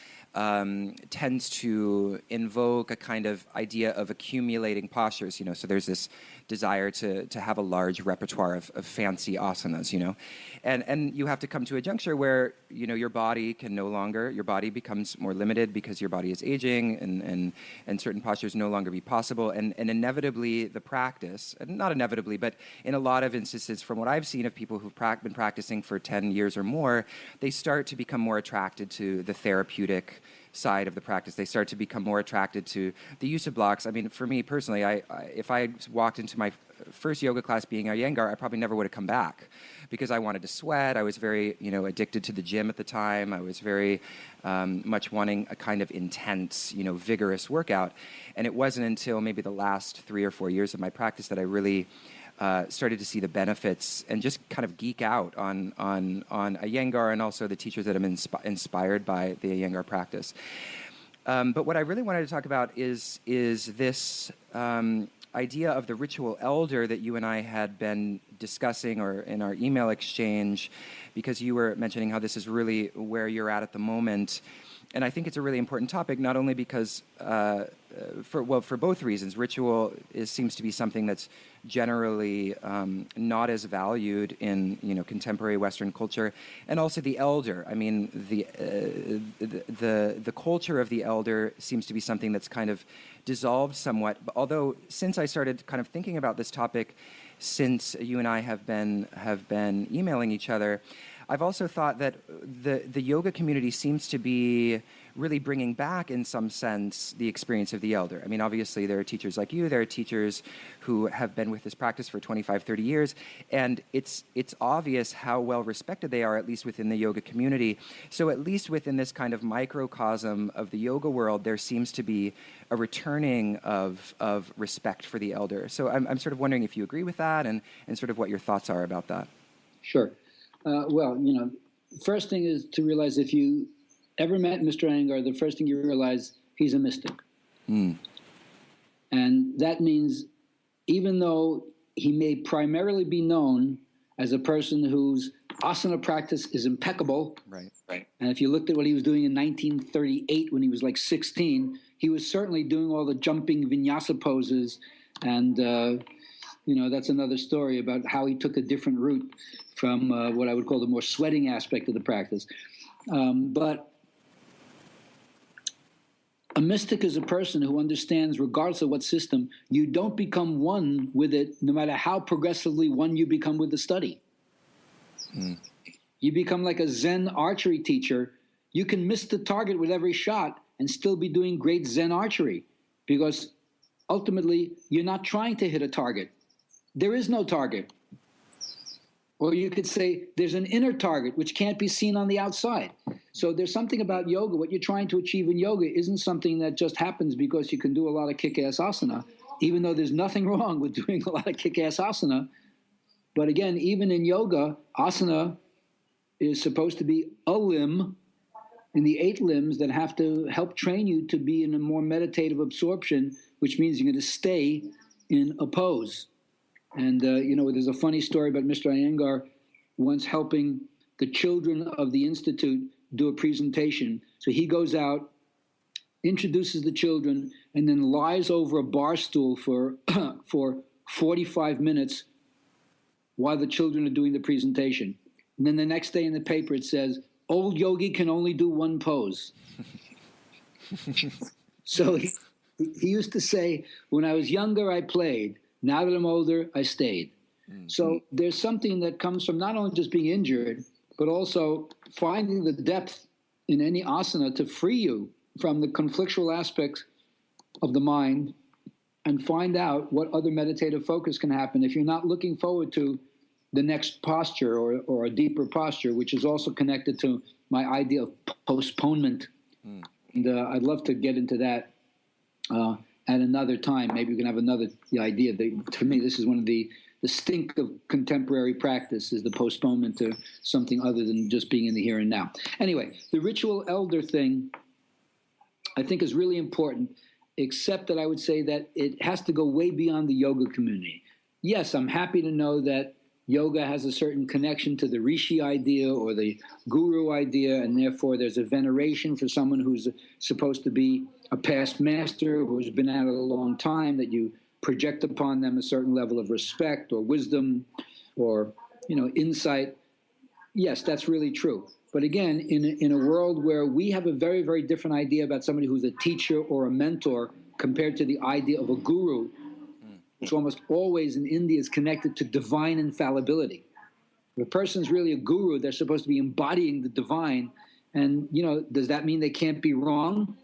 tends to invoke a kind of idea of accumulating postures, so there's this desire to have a large repertoire of fancy asanas, and you have to come to a juncture where, your body becomes more limited because your body is aging, and certain postures no longer be possible, and inevitably the practice, and not inevitably, but in a lot of instances from what I've seen of people who've been practicing for 10 years or more, they start to become more attracted to the therapeutic side of the practice. They start to become more attracted to the use of blocks. I mean, for me personally, if I walked into my first yoga class being Iyengar, I probably never would have come back because I wanted to sweat. I was very, addicted to the gym at the time. I was very much wanting a kind of intense, vigorous workout. And it wasn't until maybe the last 3 or 4 years of my practice that I really started to see the benefits and just kind of geek out on Iyengar and also the teachers that I'm inspired by the Iyengar practice. But what I really wanted to talk about is this idea of the ritual elder that you and I had been discussing, or in our email exchange, because you were mentioning how this is really where you're at the moment. And I think it's a really important topic, not only because, for both reasons. Ritual seems to be something that's generally not as valued in contemporary Western culture, and also the elder. I mean, the culture of the elder seems to be something that's kind of dissolved somewhat. Although since I started kind of thinking about this topic, since you and I have been emailing each other, I've also thought that the yoga community seems to be really bringing back, in some sense, the experience of the elder. I mean, obviously, there are teachers like you. There are teachers who have been with this practice for 25, 30 years, and it's obvious how well respected they are, at least within the yoga community. So at least within this kind of microcosm of the yoga world, there seems to be a returning of respect for the elder. So I'm sort of wondering if you agree with that, and sort of what your thoughts are about that. Sure. First thing is to realize, if you ever met Mr. Iyengar, the first thing you realize, he's a mystic. And that means, even though he may primarily be known as a person whose asana practice is impeccable, right. And if you looked at what he was doing in 1938 when he was like 16, he was certainly doing all the jumping vinyasa poses, and that's another story about how he took a different route from what I would call the more sweating aspect of the practice. But a mystic is a person who understands, regardless of what system, you don't become one with it, no matter how progressively one you become with the study. You become like a Zen archery teacher. You can miss the target with every shot and still be doing great Zen archery, because ultimately you're not trying to hit a target. There is no target. Or you could say there's an inner target which can't be seen on the outside. So there's something about yoga. What you're trying to achieve in yoga isn't something that just happens because you can do a lot of kick-ass asana, even though there's nothing wrong with doing a lot of kick-ass asana. But again, even in yoga, asana is supposed to be a limb in the 8 limbs that have to help train you to be in a more meditative absorption, which means you're going to stay in a pose. And, there's a funny story about Mr. Iyengar once helping the children of the Institute do a presentation. So he goes out introduces the children, and then lies over a bar stool for for 45 minutes while the children are doing the presentation. And then the next day in the paper it says, "Old yogi can only do one pose." So he used to say, "When I was younger, I played. Now that I'm older, I stayed." So there's something that comes from not only just being injured, but also finding the depth in any asana to free you from the conflictual aspects of the mind and find out what other meditative focus can happen if you're not looking forward to the next posture or a deeper posture, which is also connected to my idea of postponement. And I'd love to get into that at another time. Maybe we can have another idea. To me, this is one of the stink of contemporary practice, is the postponement to something other than just being in the here and now. Anyway, the ritual elder thing, I think, is really important, except that I would say that it has to go way beyond the yoga community. Yes, I'm happy to know that yoga has a certain connection to the rishi idea or the guru idea, and therefore there's a veneration for someone who's supposed to be a past master who's been at it a long time, that you project upon them a certain level of respect or wisdom or, insight. Yes, that's really true. But again, in a world where we have a very, very different idea about somebody who's a teacher or a mentor compared to the idea of a guru, which almost always in India is connected to divine infallibility. If a person's really a guru, they're supposed to be embodying the divine. And, does that mean they can't be wrong?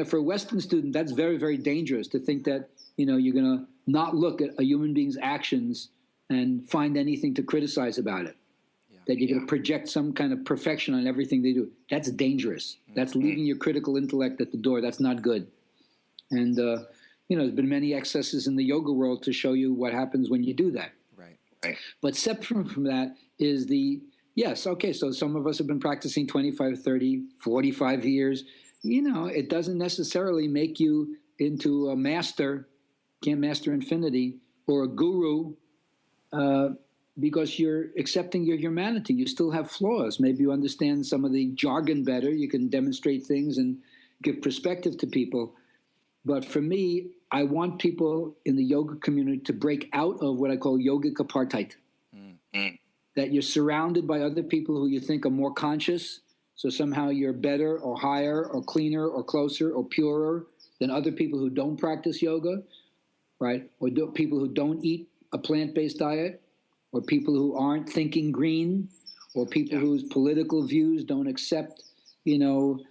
For a Western student, that's very, very dangerous to think that, you're going to not look at a human being's actions and find anything to criticize about it. That you're going to project some kind of perfection on everything they do. That's dangerous. That's leaving your critical intellect at the door. That's not good. And, there's been many excesses in the yoga world to show you what happens when you do that. Right. But separate from that is so some of us have been practicing 25, 30, 45 years. It doesn't necessarily make you into a master, can't master infinity, or a guru, because you're accepting your humanity. You still have flaws. Maybe you understand some of the jargon better. You can demonstrate things and give perspective to people. But for me, I want people in the yoga community to break out of what I call yogic apartheid. That you're surrounded by other people who you think are more conscious, so somehow you're better or higher or cleaner or closer or purer than other people who don't practice yoga, right? Or people who don't eat a plant-based diet, or people who aren't thinking green, or people whose political views don't accept,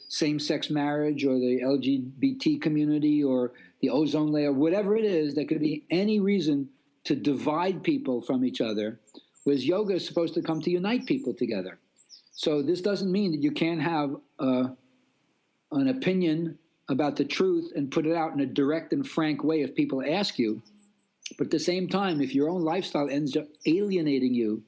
same-sex marriage or the LGBT community or the ozone layer, whatever it is. There could be any reason to divide people from each other, whereas yoga is supposed to come to unite people together. So this doesn't mean that you can't have an opinion about the truth and put it out in a direct and frank way if people ask you. But at the same time, if your own lifestyle ends up alienating you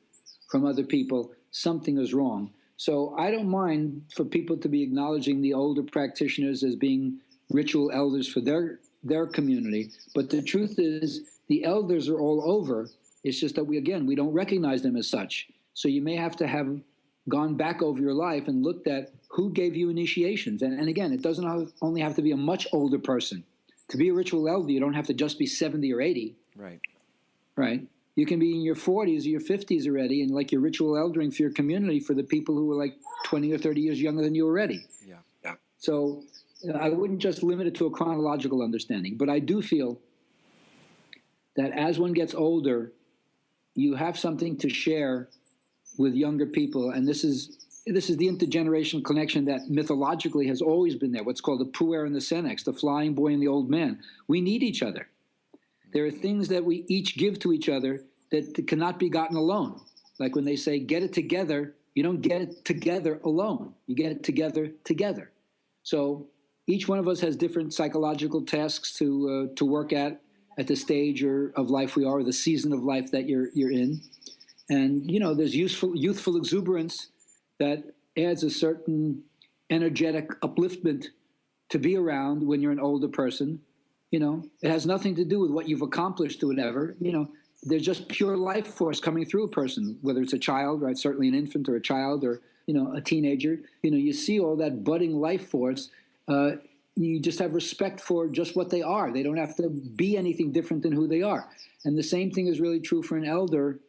from other people, something is wrong. So I don't mind for people to be acknowledging the older practitioners as being ritual elders for their community. But the truth is, the elders are all over. It's just that we don't recognize them as such. So you may have to have gone back over your life and looked at who gave you initiations. And again, it doesn't only have to be a much older person. To be a ritual elder, you don't have to just be 70 or 80. Right. You can be in your 40s or your 50s already, and like your ritual eldering for your community for the people who are like 20 or 30 years younger than you already. Yeah. So I wouldn't just limit it to a chronological understanding, but I do feel that as one gets older, you have something to share with younger people, and this is the intergenerational connection that mythologically has always been there, what's called the puer and the senex, the flying boy and the old man. We need each other. There are things that we each give to each other that cannot be gotten alone. Like when they say, get it together, you don't get it together alone. You get it together. So each one of us has different psychological tasks to work at the stage of life we are, or the season of life that you're in. And, there's youthful exuberance that adds a certain energetic upliftment to be around when you're an older person. It has nothing to do with what you've accomplished or whatever. There's just pure life force coming through a person, whether it's a child, right? Certainly an infant or a child or, a teenager. You see all that budding life force. you just have respect for just what they are. They don't have to be anything different than who they are. And the same thing is really true for an elder.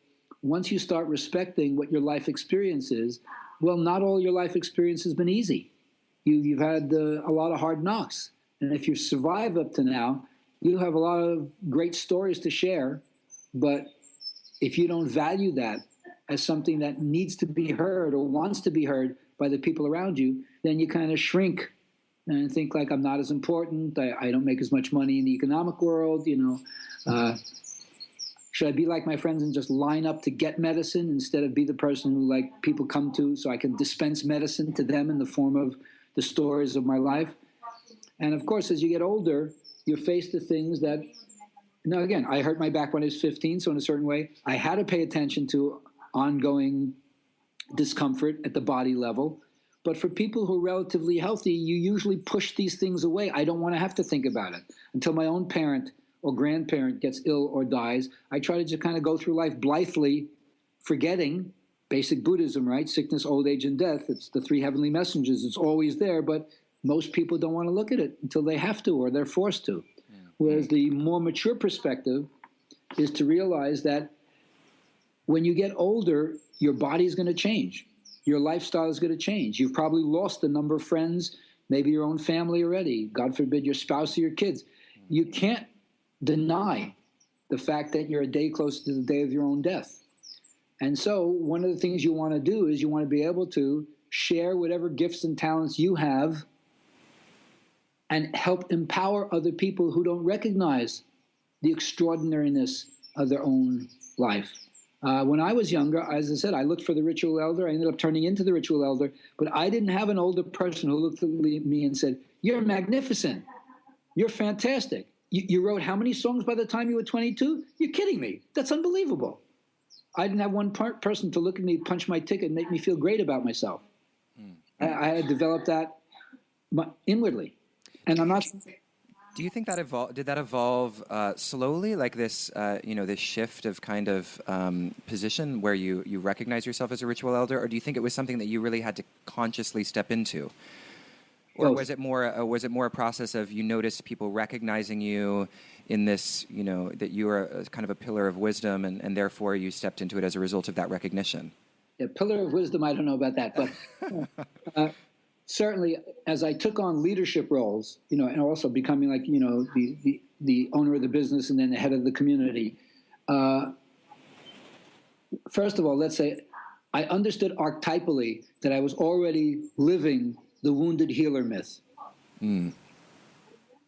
Once you start respecting what your life experience is, well, not all your life experience has been easy. You've had a lot of hard knocks. And if you survive up to now, you have a lot of great stories to share. But if you don't value that as something that needs to be heard or wants to be heard by the people around you, then you kind of shrink and think like, I'm not as important. I don't make as much money in the economic world. Should I be like my friends and just line up to get medicine instead of be the person who like people come to so I can dispense medicine to them in the form of the stories of my life? And of course, as you get older, you're faced with things that, again, I hurt my back when I was 15, so in a certain way, I had to pay attention to ongoing discomfort at the body level. But for people who are relatively healthy, you usually push these things away. I don't want to have to think about it. Until my own parent or grandparent gets ill or dies, I try to just kind of go through life blithely, forgetting basic Buddhism, right? Sickness, old age, and death. It's the three heavenly messengers. It's always there, but most people don't want to look at it until they have to or they're forced to. Yeah. Whereas the more mature perspective is to realize that when you get older, your body is going to change. Your lifestyle is going to change. You've probably lost a number of friends, maybe your own family already, God forbid your spouse or your kids. You can't deny the fact that you're a day closer to the day of your own death. And so one of the things you want to do is you want to be able to share whatever gifts and talents you have and help empower other people who don't recognize the extraordinariness of their own life. When I was younger, as I said, I looked for the ritual elder. I ended up turning into the ritual elder, but I didn't have an older person who looked at me and said, "You're magnificent. You're fantastic. You wrote how many songs by the time you were 22? You're kidding me. That's unbelievable." I didn't have one person to look at me, punch my ticket, and make me feel great about myself. I had developed that inwardly. And I'm not... Do you think that did that evolve slowly, like this, this shift of kind of position where you recognize yourself as a ritual elder, or do you think it was something that you really had to consciously step into? Or was it more a process of you noticed people recognizing you in this, that you were kind of a pillar of wisdom, and therefore you stepped into it as a result of that recognition? Yeah, pillar of wisdom, I don't know about that, but certainly as I took on leadership roles, and also becoming like, the owner of the business and then the head of the community. First of all, let's say I understood archetypally that I was already living the wounded healer myth.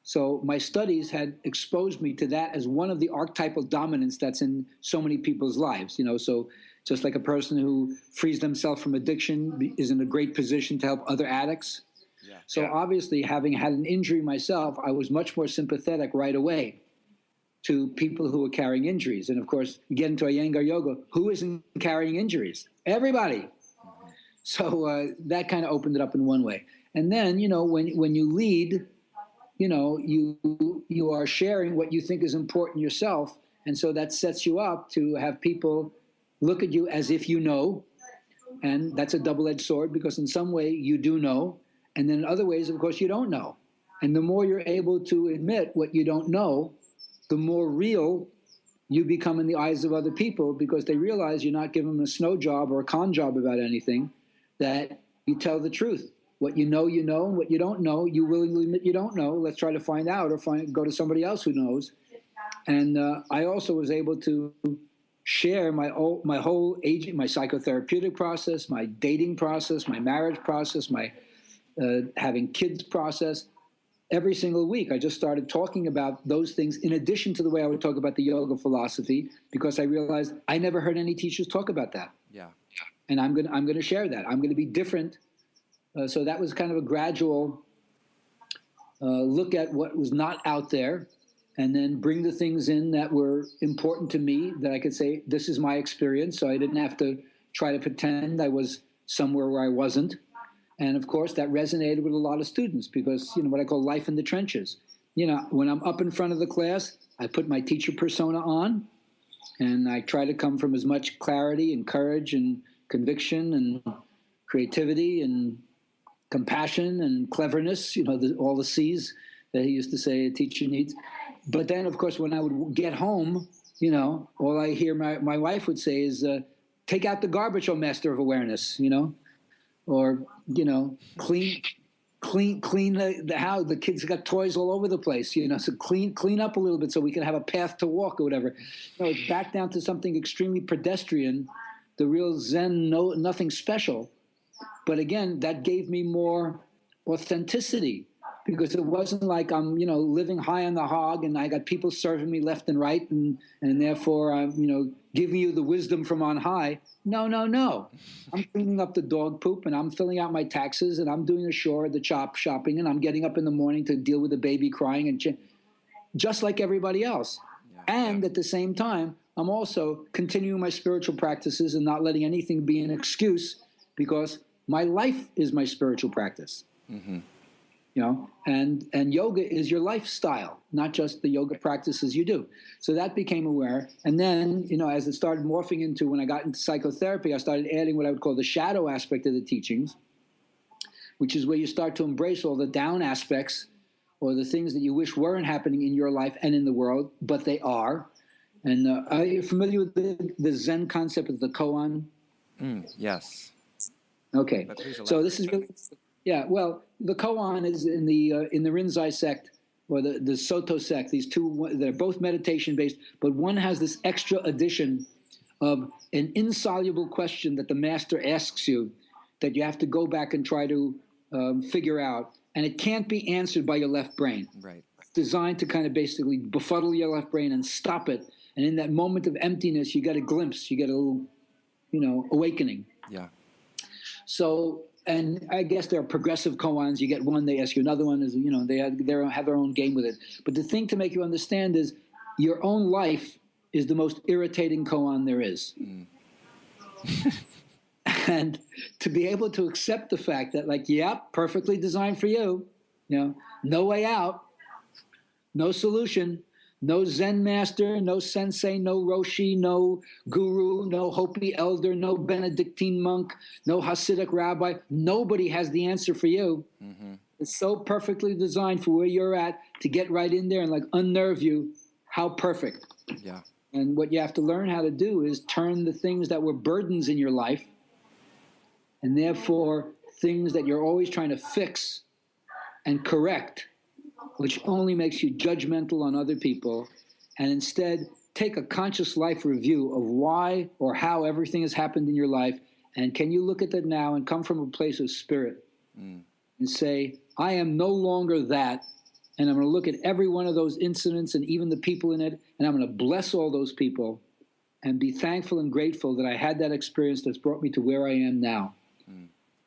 So my studies had exposed me to that as one of the archetypal dominants that's in so many people's lives. So just like a person who frees themselves from addiction is in a great position to help other addicts. Yeah. So obviously, having had an injury myself, I was much more sympathetic right away to people who were carrying injuries. And of course, you get into Iyengar yoga, who isn't carrying injuries? Everybody. So that kind of opened it up in one way. And then, when you lead, you are sharing what you think is important yourself. And so that sets you up to have people look at you as if you know. And that's a double-edged sword, because in some way you do know. And then in other ways, of course, you don't know. And the more you're able to admit what you don't know, the more real you become in the eyes of other people, because they realize you're not giving them a snow job or a con job about anything, that you tell the truth. What you know, and what you don't know, you willingly admit you don't know. Let's try to find out, or go to somebody else who knows. And I also was able to share my whole aging, my psychotherapeutic process, my dating process, my marriage process, my having kids process. Every single week, I just started talking about those things in addition to the way I would talk about the yoga philosophy, because I realized I never heard any teachers talk about that. Yeah. And I'm going to share that. I'm going to be different. So that was kind of a gradual look at what was not out there, and then bring the things in that were important to me, that I could say, this is my experience. So I didn't have to try to pretend I was somewhere where I wasn't. And of course, that resonated with a lot of students, because, what I call life in the trenches. When I'm up in front of the class, I put my teacher persona on, and I try to come from as much clarity and courage and conviction and creativity and compassion and cleverness, all the C's that he used to say a teacher needs. But then, of course, when I would get home, all I hear my wife would say is, take out the garbage, oh master of awareness, or, clean the house. The kids got toys all over the place, so clean up a little bit so we can have a path to walk or whatever. It's back down to something extremely pedestrian, the real Zen, nothing special. But again, that gave me more authenticity, because it wasn't like I'm, living high on the hog and I got people serving me left and right, and therefore I'm, giving you the wisdom from on high. No. I'm cleaning up the dog poop, and I'm filling out my taxes, and I'm doing the shopping, and I'm getting up in the morning to deal with the baby crying, and just like everybody else. And at the same time, I'm also continuing my spiritual practices and not letting anything be an excuse, because my life is my spiritual practice. Mm-hmm. And yoga is your lifestyle, not just the yoga practices you do. So that became aware. And then, as it started morphing into, when I got into psychotherapy, I started adding what I would call the shadow aspect of the teachings, which is where you start to embrace all the down aspects, or the things that you wish weren't happening in your life and in the world, but they are. And are you familiar with the Zen concept of the koan? Yes. Okay. So this is really... Yeah, well, the koan is in the Rinzai sect, or the Soto sect. These two, they're both meditation based, but one has this extra addition of an insoluble question that the master asks you, that you have to go back and try to figure out, and it can't be answered by your left brain. Right. It's designed to kind of basically befuddle your left brain and stop it. And in that moment of emptiness, you get a glimpse, you get a little, awakening. Yeah. So. And I guess there are progressive koans. You get one, they ask you another one. They have their own game with it. But the thing to make you understand is your own life is the most irritating koan there is. Mm. And to be able to accept the fact that, perfectly designed for you, no way out, no solution, no Zen master, no sensei, no Roshi, no guru, no Hopi elder, no Benedictine monk, no Hasidic rabbi. Nobody has the answer for you. Mm-hmm. It's so perfectly designed for where you're at to get right in there and unnerve you. How perfect. Yeah. And what you have to learn how to do is turn the things that were burdens in your life, and therefore things that you're always trying to fix and correct, which only makes you judgmental on other people, and instead take a conscious life review of why or how everything has happened in your life, and can you look at that now and come from a place of spirit and say, I am no longer that, and I'm going to look at every one of those incidents and even the people in it, and I'm going to bless all those people and be thankful and grateful that I had that experience that's brought me to where I am now.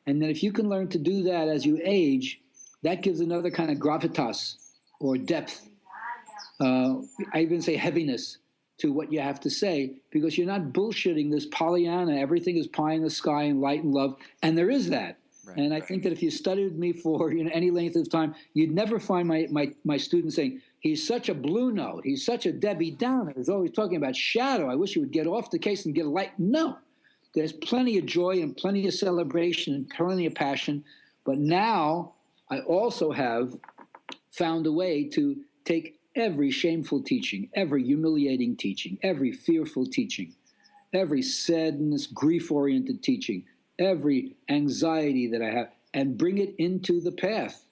And then if you can learn to do that as you age, that gives another kind of gravitas or depth. I even say heaviness to what you have to say, because you're not bullshitting this Pollyanna. Everything is pie in the sky and light and love. And there is that. Right, and I think that if you studied me for any length of time, you'd never find my students saying, he's such a blue note. He's such a Debbie Downer. He's always talking about shadow. I wish he would get off the case and get a light. No. There's plenty of joy and plenty of celebration and plenty of passion. But now I also have found a way to take every shameful teaching, every humiliating teaching, every fearful teaching, every sadness, grief-oriented teaching, every anxiety that I have, and bring it into the path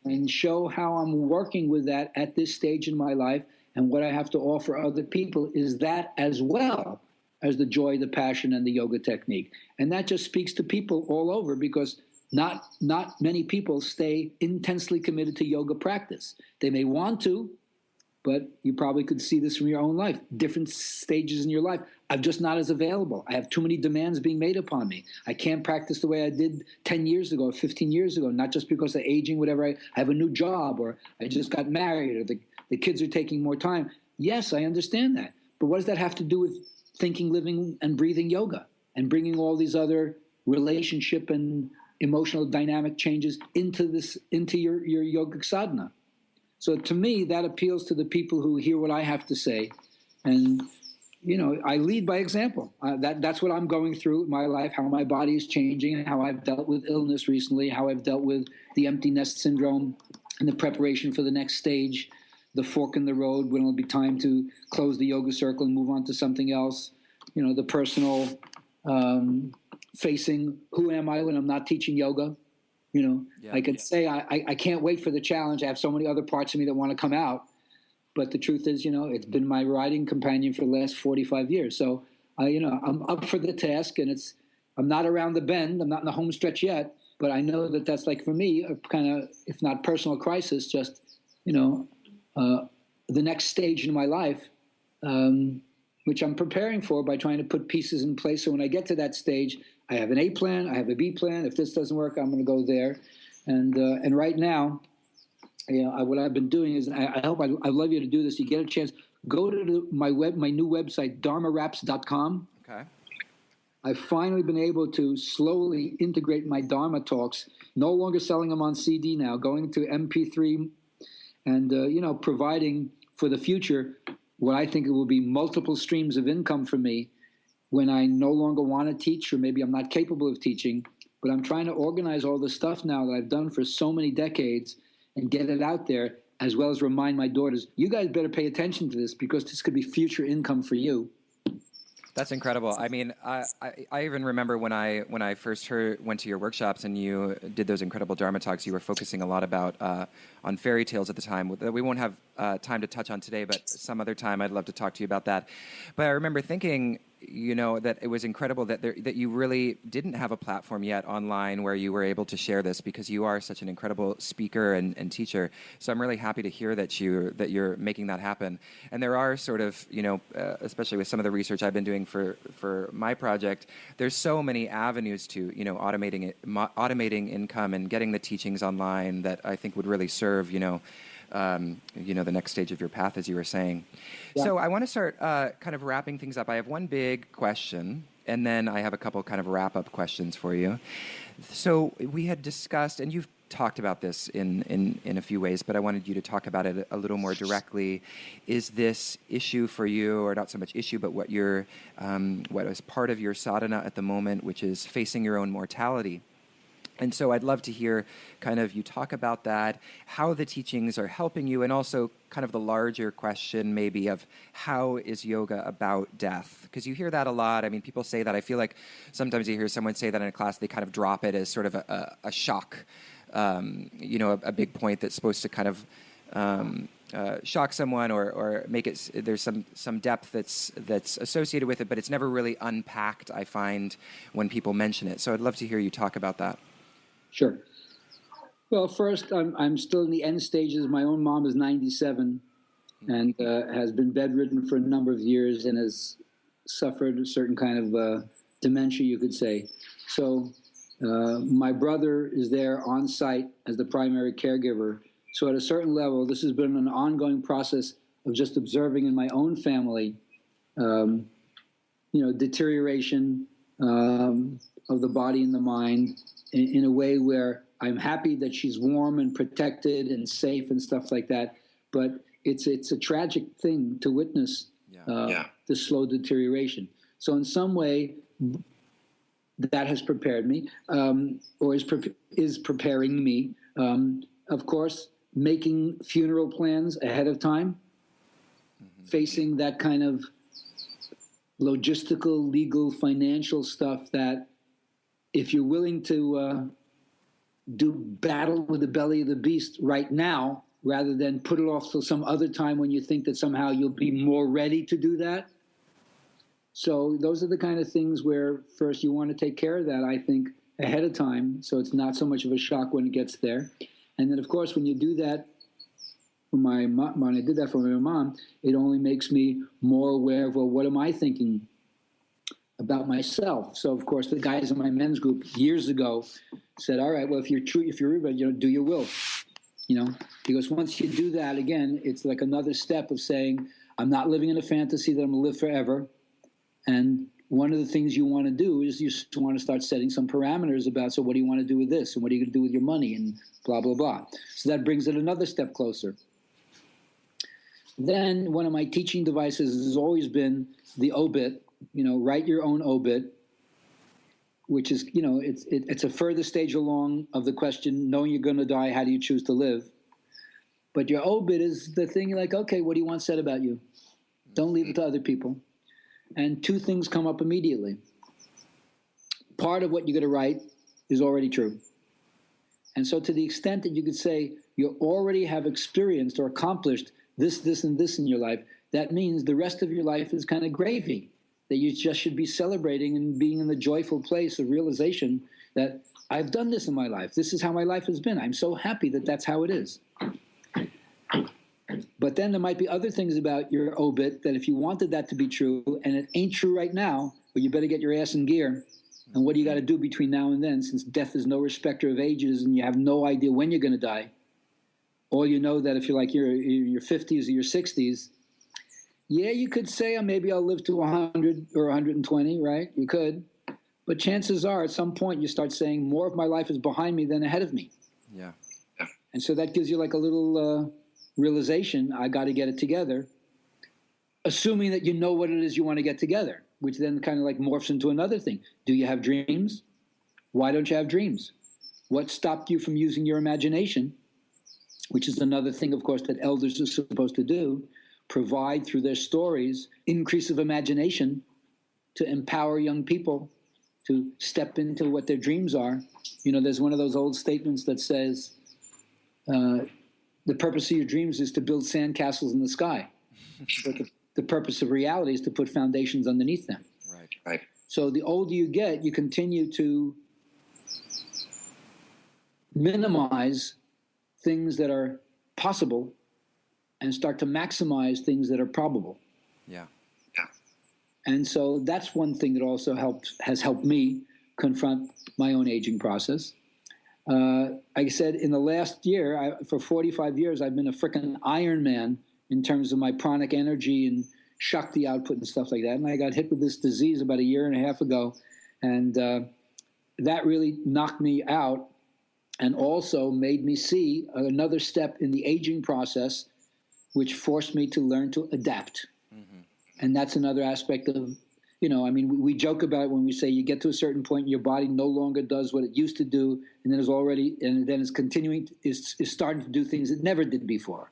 and show how I'm working with that at this stage in my life, and what I have to offer other people is that as well as the joy, the passion, and the yoga technique. And that just speaks to people all over, because not many people stay intensely committed to yoga practice. They may want to, but you probably could see this from your own life. Different stages in your life, I'm just not as available. I have too many demands being made upon me. I can't practice the way I did 10 years ago, 15 years ago, not just because of aging, whatever. I have a new job, or I just got married, or the kids are taking more time. Yes, I understand that. But what does that have to do with thinking, living, and breathing yoga, and bringing all these other relationship and emotional dynamic changes into your yogic sadhana? So to me, that appeals to the people who hear what I have to say and I lead by example. That's what I'm going through in my life, how my body is changing, how I've dealt with illness recently, how I've dealt with the empty nest syndrome and the preparation for the next stage, the fork in the road when it'll be time to close the yoga circle and move on to something else, the personal facing, who am I when I'm not teaching yoga? I could say I can't wait for the challenge. I have so many other parts of me that want to come out. But the truth is, it's been my riding companion for the last 45 years. So, I'm up for the task, and I'm not around the bend. I'm not in the home stretch yet, but I know that that's like, for me, a kind of, if not personal crisis, just, the next stage in my life, which I'm preparing for by trying to put pieces in place. So when I get to that stage, I have an A plan, I have a B plan. If this doesn't work, I'm going to go there. And right now, what I've been doing is, I'd love you to do this. You get a chance, go to my new website, dharmaraps.com. Okay. I've finally been able to slowly integrate my Dharma talks, no longer selling them on CD now, going to MP3 and, providing for the future what I think it will be multiple streams of income for me when I no longer want to teach, or maybe I'm not capable of teaching, but I'm trying to organize all the stuff now that I've done for so many decades and get it out there, as well as remind my daughters, you guys better pay attention to this because this could be future income for you. That's incredible. I mean, I even remember when I first went to your workshops and you did those incredible Dharma talks, you were focusing a lot about on fairy tales at the time that we won't have time to touch on today, but some other time I'd love to talk to you about that. But I remember thinking, that it was incredible that you really didn't have a platform yet online where you were able to share this, because you are such an incredible speaker and teacher. So I'm really happy to hear that you're making that happen. And there are sort of, especially with some of the research I've been doing for my project, there's so many avenues to, automating income and getting the teachings online that I think would really serve, the next stage of your path, as you were saying. Yeah. So I want to start kind of wrapping things up. I have one big question, and then I have a couple kind of wrap-up questions for you. So we had discussed, and you've talked about this in a few ways, but I wanted you to talk about it a little more directly. Is this issue for you, or not so much issue, but what is part of your sadhana at the moment, which is facing your own mortality? And so I'd love to hear kind of you talk about that, how the teachings are helping you, and also kind of the larger question maybe of how is yoga about death? Because you hear that a lot. I mean, people say that. I feel like sometimes you hear someone say that in a class, they kind of drop it as sort of a shock, a big point that's supposed to kind of shock someone or make it, there's some depth that's associated with it, but it's never really unpacked, I find, when people mention it. So I'd love to hear you talk about that. Sure. Well, first, I'm still in the end stages. My own mom is 97 and has been bedridden for a number of years and has suffered a certain kind of dementia, you could say. So my brother is there on site as the primary caregiver. So at a certain level, this has been an ongoing process of just observing in my own family, deterioration of the body and the mind in a way where I'm happy that she's warm and protected and safe and stuff like that. But it's a tragic thing to witness the slow deterioration. So in some way, that has prepared me, or is preparing me. Of course, making funeral plans ahead of time, facing that kind of logistical, legal, financial stuff that if you're willing to do battle with the belly of the beast right now, rather than put it off till some other time when you think that somehow you'll be more ready to do that. So those are the kind of things where first you want to take care of that, I think, ahead of time, so it's not so much of a shock when it gets there. And then, of course, when you do that, when I did that for my mom, it only makes me more aware of, well, what am I thinking about myself? So, of course, the guys in my men's group years ago said, all right, well, if you're real, do your will. Because once you do that, again, it's like another step of saying, I'm not living in a fantasy that I'm going to live forever. And one of the things you want to do is you want to start setting some parameters about, so what do you want to do with this? And what are you going to do with your money? And blah, blah, blah. So that brings it another step closer. Then one of my teaching devices has always been the obit. Write your own obit, which is, it's a further stage along of the question, knowing you're going to die, how do you choose to live? But your obit is the thing, like, okay, what do you want said about you? Don't leave it to other people. And two things come up immediately. Part of what you're going to write is already true. And so to the extent that you could say you already have experienced or accomplished this, and this in your life, that means the rest of your life is kind of gravy, that you just should be celebrating and being in the joyful place of realization that I've done this in my life. This is how my life has been. I'm so happy that that's how it is. But then there might be other things about your obit that if you wanted that to be true, and it ain't true right now, but you better get your ass in gear. And what do you got to do between now and then, since death is no respecter of ages and you have no idea when you're going to die? All you know that if you're like you're in your 50s or your 60s, yeah, you could say maybe I'll live to 100 or 120, right? You could. But chances are at some point you start saying more of my life is behind me than ahead of me. Yeah. And so that gives you like a little realization, I got to get it together, assuming that you know what it is you want to get together, which then kind of like morphs into another thing. Do you have dreams? Why don't you have dreams? What stopped you from using your imagination? Which is another thing, of course, that elders are supposed to do, provide through their stories increase of imagination to empower young people to step into what their dreams are. There's one of those old statements that says, the purpose of your dreams is to build sandcastles in the sky. But the purpose of reality is to put foundations underneath them. Right. So the older you get, you continue to minimize things that are possible and start to maximize things that are probable. Yeah. And so that's one thing that also has helped me confront my own aging process. Like I said, in the last year, for 45 years, I've been a frickin' Iron Man in terms of my pranic energy and Shakti output and stuff like that. And I got hit with this disease about a year and a half ago. And that really knocked me out and also made me see another step in the aging process, which forced me to learn to adapt. Mm-hmm. And that's another aspect of, we joke about it when we say you get to a certain point, your body no longer does what it used to do, and then it's continuing, is starting to do things it never did before.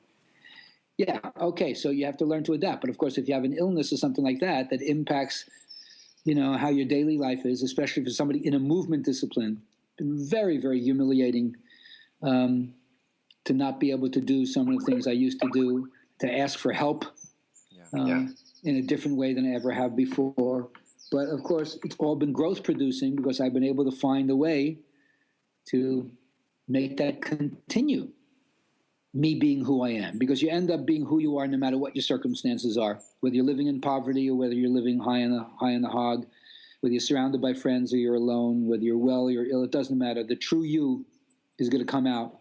Yeah, okay, so you have to learn to adapt. But of course, if you have an illness or something like that, that impacts, how your daily life is, especially for somebody in a movement discipline, very, very humiliating to not be able to do some of the things I used to do, to ask for help in a different way than I ever have before. But of course, it's all been growth producing because I've been able to find a way to make that continue, me being who I am. Because you end up being who you are no matter what your circumstances are, whether you're living in poverty or whether you're living high in the hog, whether you're surrounded by friends or you're alone, whether you're well or you're ill, it doesn't matter. The true you is going to come out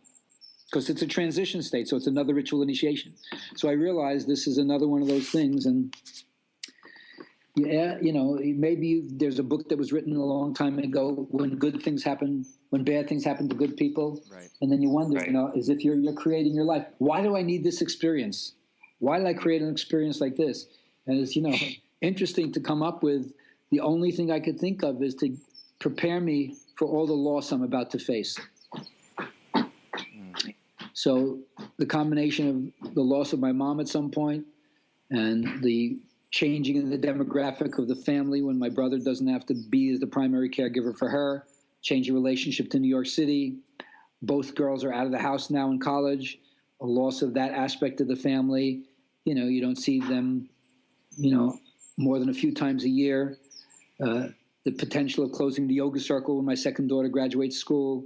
because it's a transition state, so it's another ritual initiation. So I realized this is another one of those things, and maybe there's a book that was written a long time ago, when good things happen, when bad things happen to good people, right. And then you wonder, as if you're creating your life. Why do I need this experience? Why did I create an experience like this? And it's, interesting to come up with. The only thing I could think of is to prepare me for all the loss I'm about to face. So the combination of the loss of my mom at some point and the changing in the demographic of the family when my brother doesn't have to be the primary caregiver for her, changing relationship to New York City. Both girls are out of the house now in college, a loss of that aspect of the family. You don't see them, more than a few times a year. The potential of closing the yoga circle when my second daughter graduates school,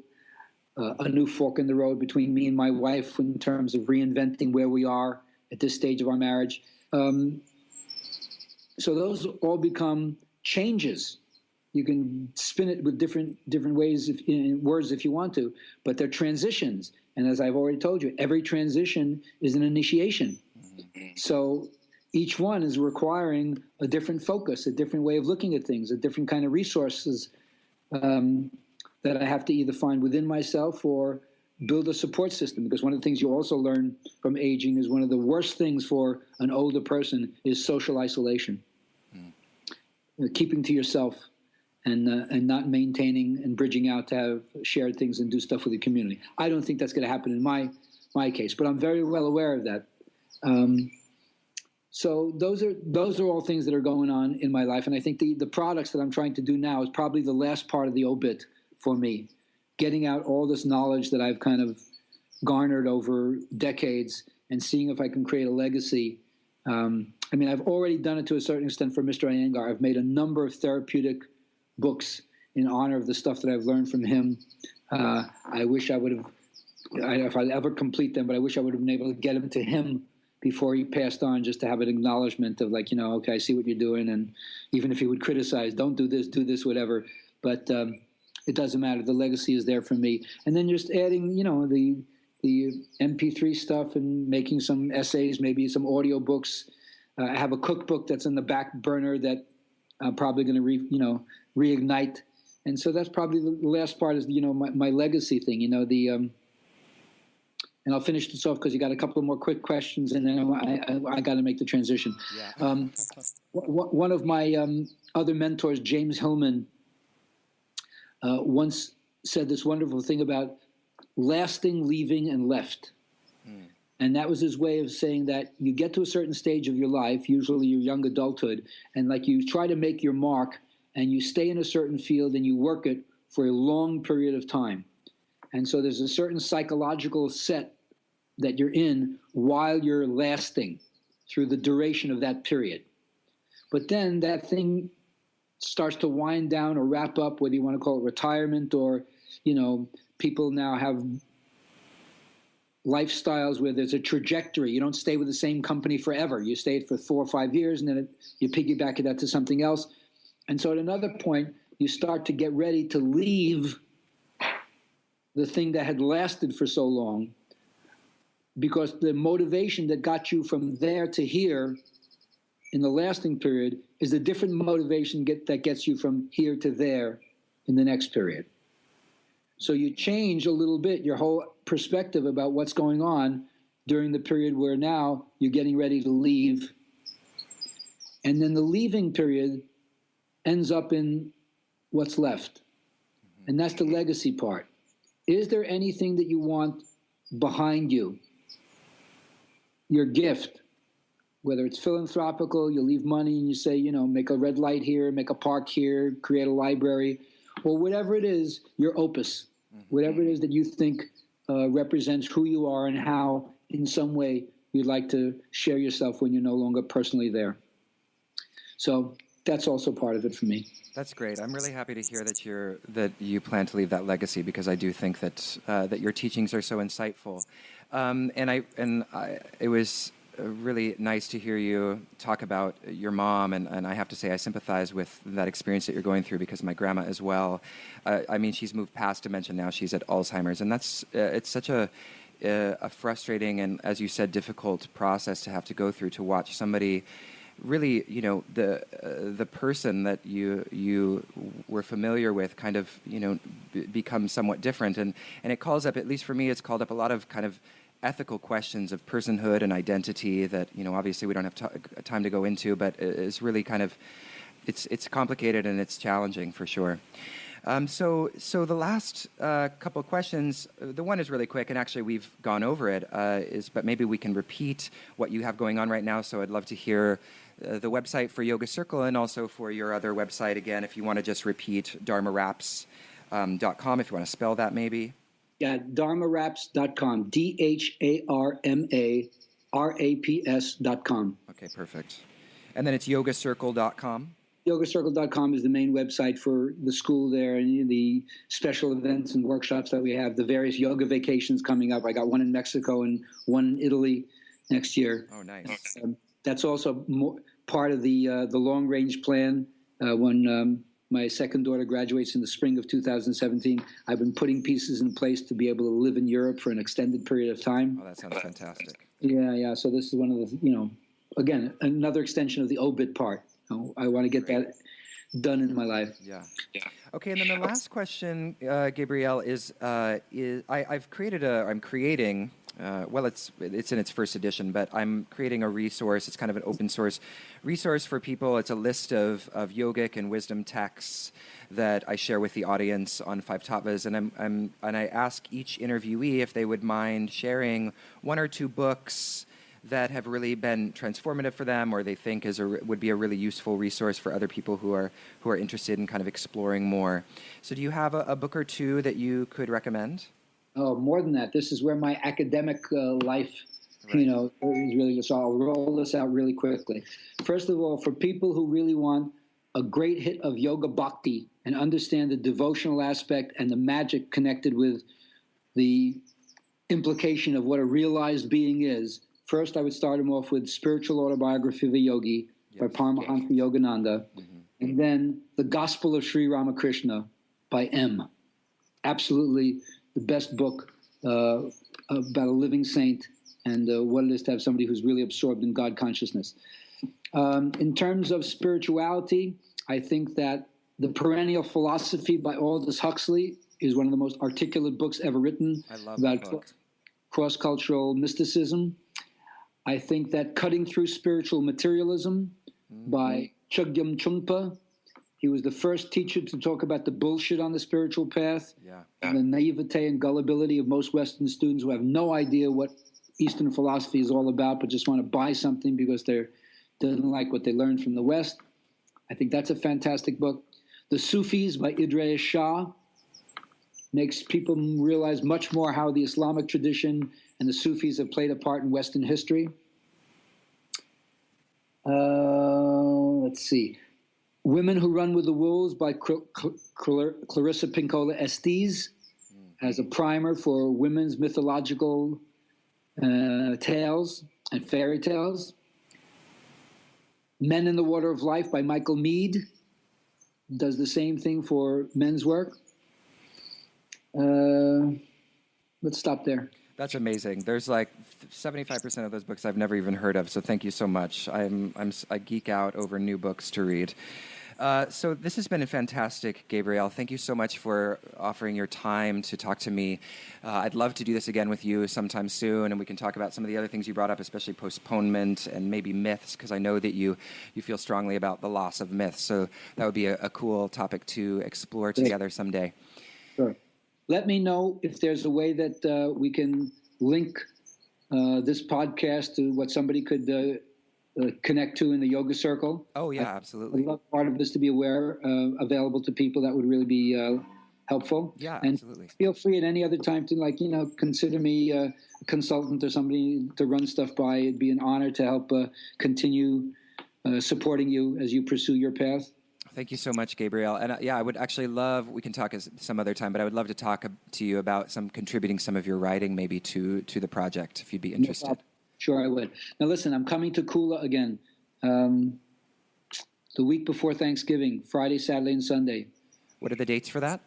a new fork in the road between me and my wife in terms of reinventing where we are at this stage of our marriage. So those all become changes. You can spin it with different ways, in words if you want to, but they're transitions. And as I've already told you, every transition is an initiation. So each one is requiring a different focus, a different way of looking at things, a different kind of resources that I have to either find within myself or build a support system, because one of the things you also learn from aging is one of the worst things for an older person is social isolation. Keeping to yourself and not maintaining and bridging out to have shared things and do stuff with the community. I don't think that's going to happen in my case, but I'm very well aware of that. So those are all things that are going on in my life, and I think the products that I'm trying to do now is probably the last part of the obit for me, getting out all this knowledge that I've kind of garnered over decades and seeing if I can create a legacy. I mean, I've already done it to a certain extent for Mr. Iyengar. I've made a number of therapeutic books in honor of the stuff that I've learned from him. I wish I would have, if I ever complete them, but I wish I would have been able to get them to him before he passed on, just to have an acknowledgement of like, okay, I see what you're doing. And even if he would criticize, don't do this, whatever. But it doesn't matter. The legacy is there for me. And then just adding, the MP3 stuff and making some essays, maybe some audio books. I have a cookbook that's in the back burner that I'm probably going to reignite. And so that's probably the last part is, my legacy thing, and I'll finish this off because you got a couple of more quick questions, and then I got to make the transition. Yeah. One of my other mentors, James Hillman, once said this wonderful thing about lasting, leaving, and left. And that was his way of saying that you get to a certain stage of your life, usually your young adulthood, and like you try to make your mark, and you stay in a certain field and you work it for a long period of time. And so there's a certain psychological set that you're in while you're lasting through the duration of that period. But then that thing starts to wind down or wrap up, whether you want to call it retirement or, people now have lifestyles where there's a trajectory. You don't stay with the same company forever. You stay for 4 or 5 years, and then you piggyback that to something else. And so at another point, you start to get ready to leave the thing that had lasted for so long, because the motivation that got you from there to here in the lasting period is a different motivation that gets you from here to there in the next period. So you change a little bit your whole perspective about what's going on during the period where now you're getting ready to leave. And then the leaving period ends up in what's left. And that's the legacy part. Is there anything that you want behind you? Your gift, whether it's philanthropical, you leave money and you say, make a red light here, make a park here, create a library, or whatever it is, your opus, whatever it is that you think represents who you are and how, in some way, you'd like to share yourself when you're no longer personally there. So that's also part of it for me. That's great. I'm really happy to hear that you plan to leave that legacy, because I do think that that your teachings are so insightful. It was really nice to hear you talk about your mom, and I have to say I sympathize with that experience that you're going through, because my grandma as well. She's moved past dementia now; she's at Alzheimer's, and that's it's such a frustrating and, as you said, difficult process to have to go through, to watch somebody really, the person that you were familiar with kind of, become somewhat different. And it calls up, at least for me, it's called up a lot of kind of ethical questions of personhood and identity that, obviously we don't have time to go into, but it's really kind of, it's complicated and it's challenging for sure. So the last couple of questions, the one is really quick, and actually we've gone over it, but maybe we can repeat what you have going on right now. So I'd love to hear the website for Yoga Circle, and also for your other website, again, if you want to just repeat dharmaraps.com, if you want to spell that maybe. Yeah, dharmaraps.com, dharmaraps.com. Okay, perfect. And then it's yogacircle.com. Yogacircle.com is the main website for the school there, and the special events and workshops that we have, the various yoga vacations coming up. I got one in Mexico and one in Italy next year. Oh, nice. That's also part of the long-range plan. When my second daughter graduates in the spring of 2017, I've been putting pieces in place to be able to live in Europe for an extended period of time. Oh, that sounds fantastic. Yeah. So this is one of the, again, another extension of the obit part. I want to get done in my life. Yeah. Okay, and then the last question, Gabriel, I'm creating. Well, it's in its first edition, but I'm creating a resource. It's kind of an open source resource for people. It's a list of yogic and wisdom texts that I share with the audience on Five Tattvas, and I ask each interviewee if they would mind sharing one or two books that have really been transformative for them, or they think would be a really useful resource for other people who are interested in kind of exploring more. So do you have a book or two that you could recommend? Oh, more than that. This is where my academic life, Right. is really. So I'll roll this out really quickly. First of all, for people who really want a great hit of yoga bhakti and understand the devotional aspect and the magic connected with the implication of what a realized being is, first I would start them off with Spiritual Autobiography of a Yogi by Paramahansa Yogananda, and then The Gospel of Sri Ramakrishna by M. Absolutely the best book about a living saint and what it is to have somebody who's really absorbed in God consciousness. In terms of spirituality, I think that The Perennial Philosophy by Aldous Huxley is one of the most articulate books ever written about cross-cultural mysticism. I think that Cutting Through Spiritual Materialism by Chogyam Trungpa. He was the first teacher to talk about the bullshit on the spiritual path, and the naivete and gullibility of most Western students who have no idea what Eastern philosophy is all about, but just want to buy something because they didn't like what they learned from the West. I think that's a fantastic book. The Sufis by Idries Shah makes people realize much more how the Islamic tradition and the Sufis have played a part in Western history. Let's see. Women Who Run with the Wolves by Clarissa Pinkola Estes as a primer for women's mythological tales and fairy tales. Men in the Water of Life by Michael Meade does the same thing for men's work. Let's stop there. That's amazing. There's like 75% of those books I've never even heard of, so thank you so much. I geek out over new books to read. So this has been fantastic, Gabriel. Thank you so much for offering your time to talk to me. I'd love to do this again with you sometime soon, and we can talk about some of the other things you brought up, especially postponement and maybe myths, because I know that you feel strongly about the loss of myths. So that would be a cool topic to explore together someday. Sure. Let me know if there's a way that we can link this podcast to what somebody could connect to in the yoga circle. Oh, yeah, absolutely. I'd love part of this to be available to people. That would really be helpful. Yeah, and absolutely. Feel free at any other time to, consider me a consultant or somebody to run stuff by. It'd be an honor to help continue supporting you as you pursue your path. Thank you so much, Gabriel. And I would actually we can talk some other time, but I would love to talk to you about contributing some of your writing maybe to the project, if you'd be interested. No, sure, I would. Now, listen, I'm coming to Kula again the week before Thanksgiving, Friday, Saturday, and Sunday. What are the dates for that?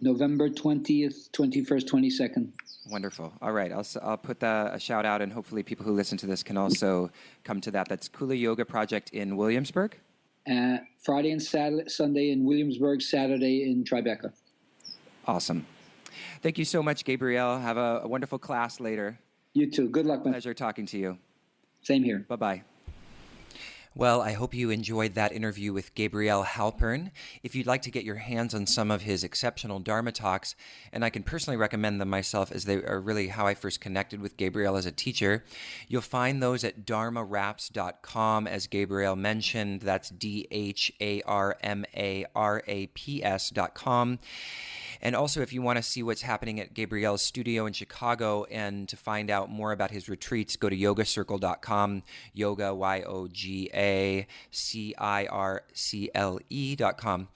November 20th, 21st, 22nd. Wonderful. All right. I'll put a shout out, and hopefully people who listen to this can also come to that. That's Kula Yoga Project in Williamsburg. Friday and Sunday in Williamsburg, Saturday in Tribeca. Awesome. Thank you so much, Gabriel. Have a wonderful class later. You too. Good luck, man. Pleasure talking to you. Same here. Bye-bye. Well, I hope you enjoyed that interview with Gabriel Halpern. If you'd like to get your hands on some of his exceptional Dharma talks, and I can personally recommend them myself as they are really how I first connected with Gabriel as a teacher, you'll find those at dharmaraps.com, as Gabriel mentioned. That's DHARMARAPS.com. And also, if you want to see what's happening at Gabriel's studio in Chicago and to find out more about his retreats, go to yogacircle.com, yoga, YOGACIRCLE.com.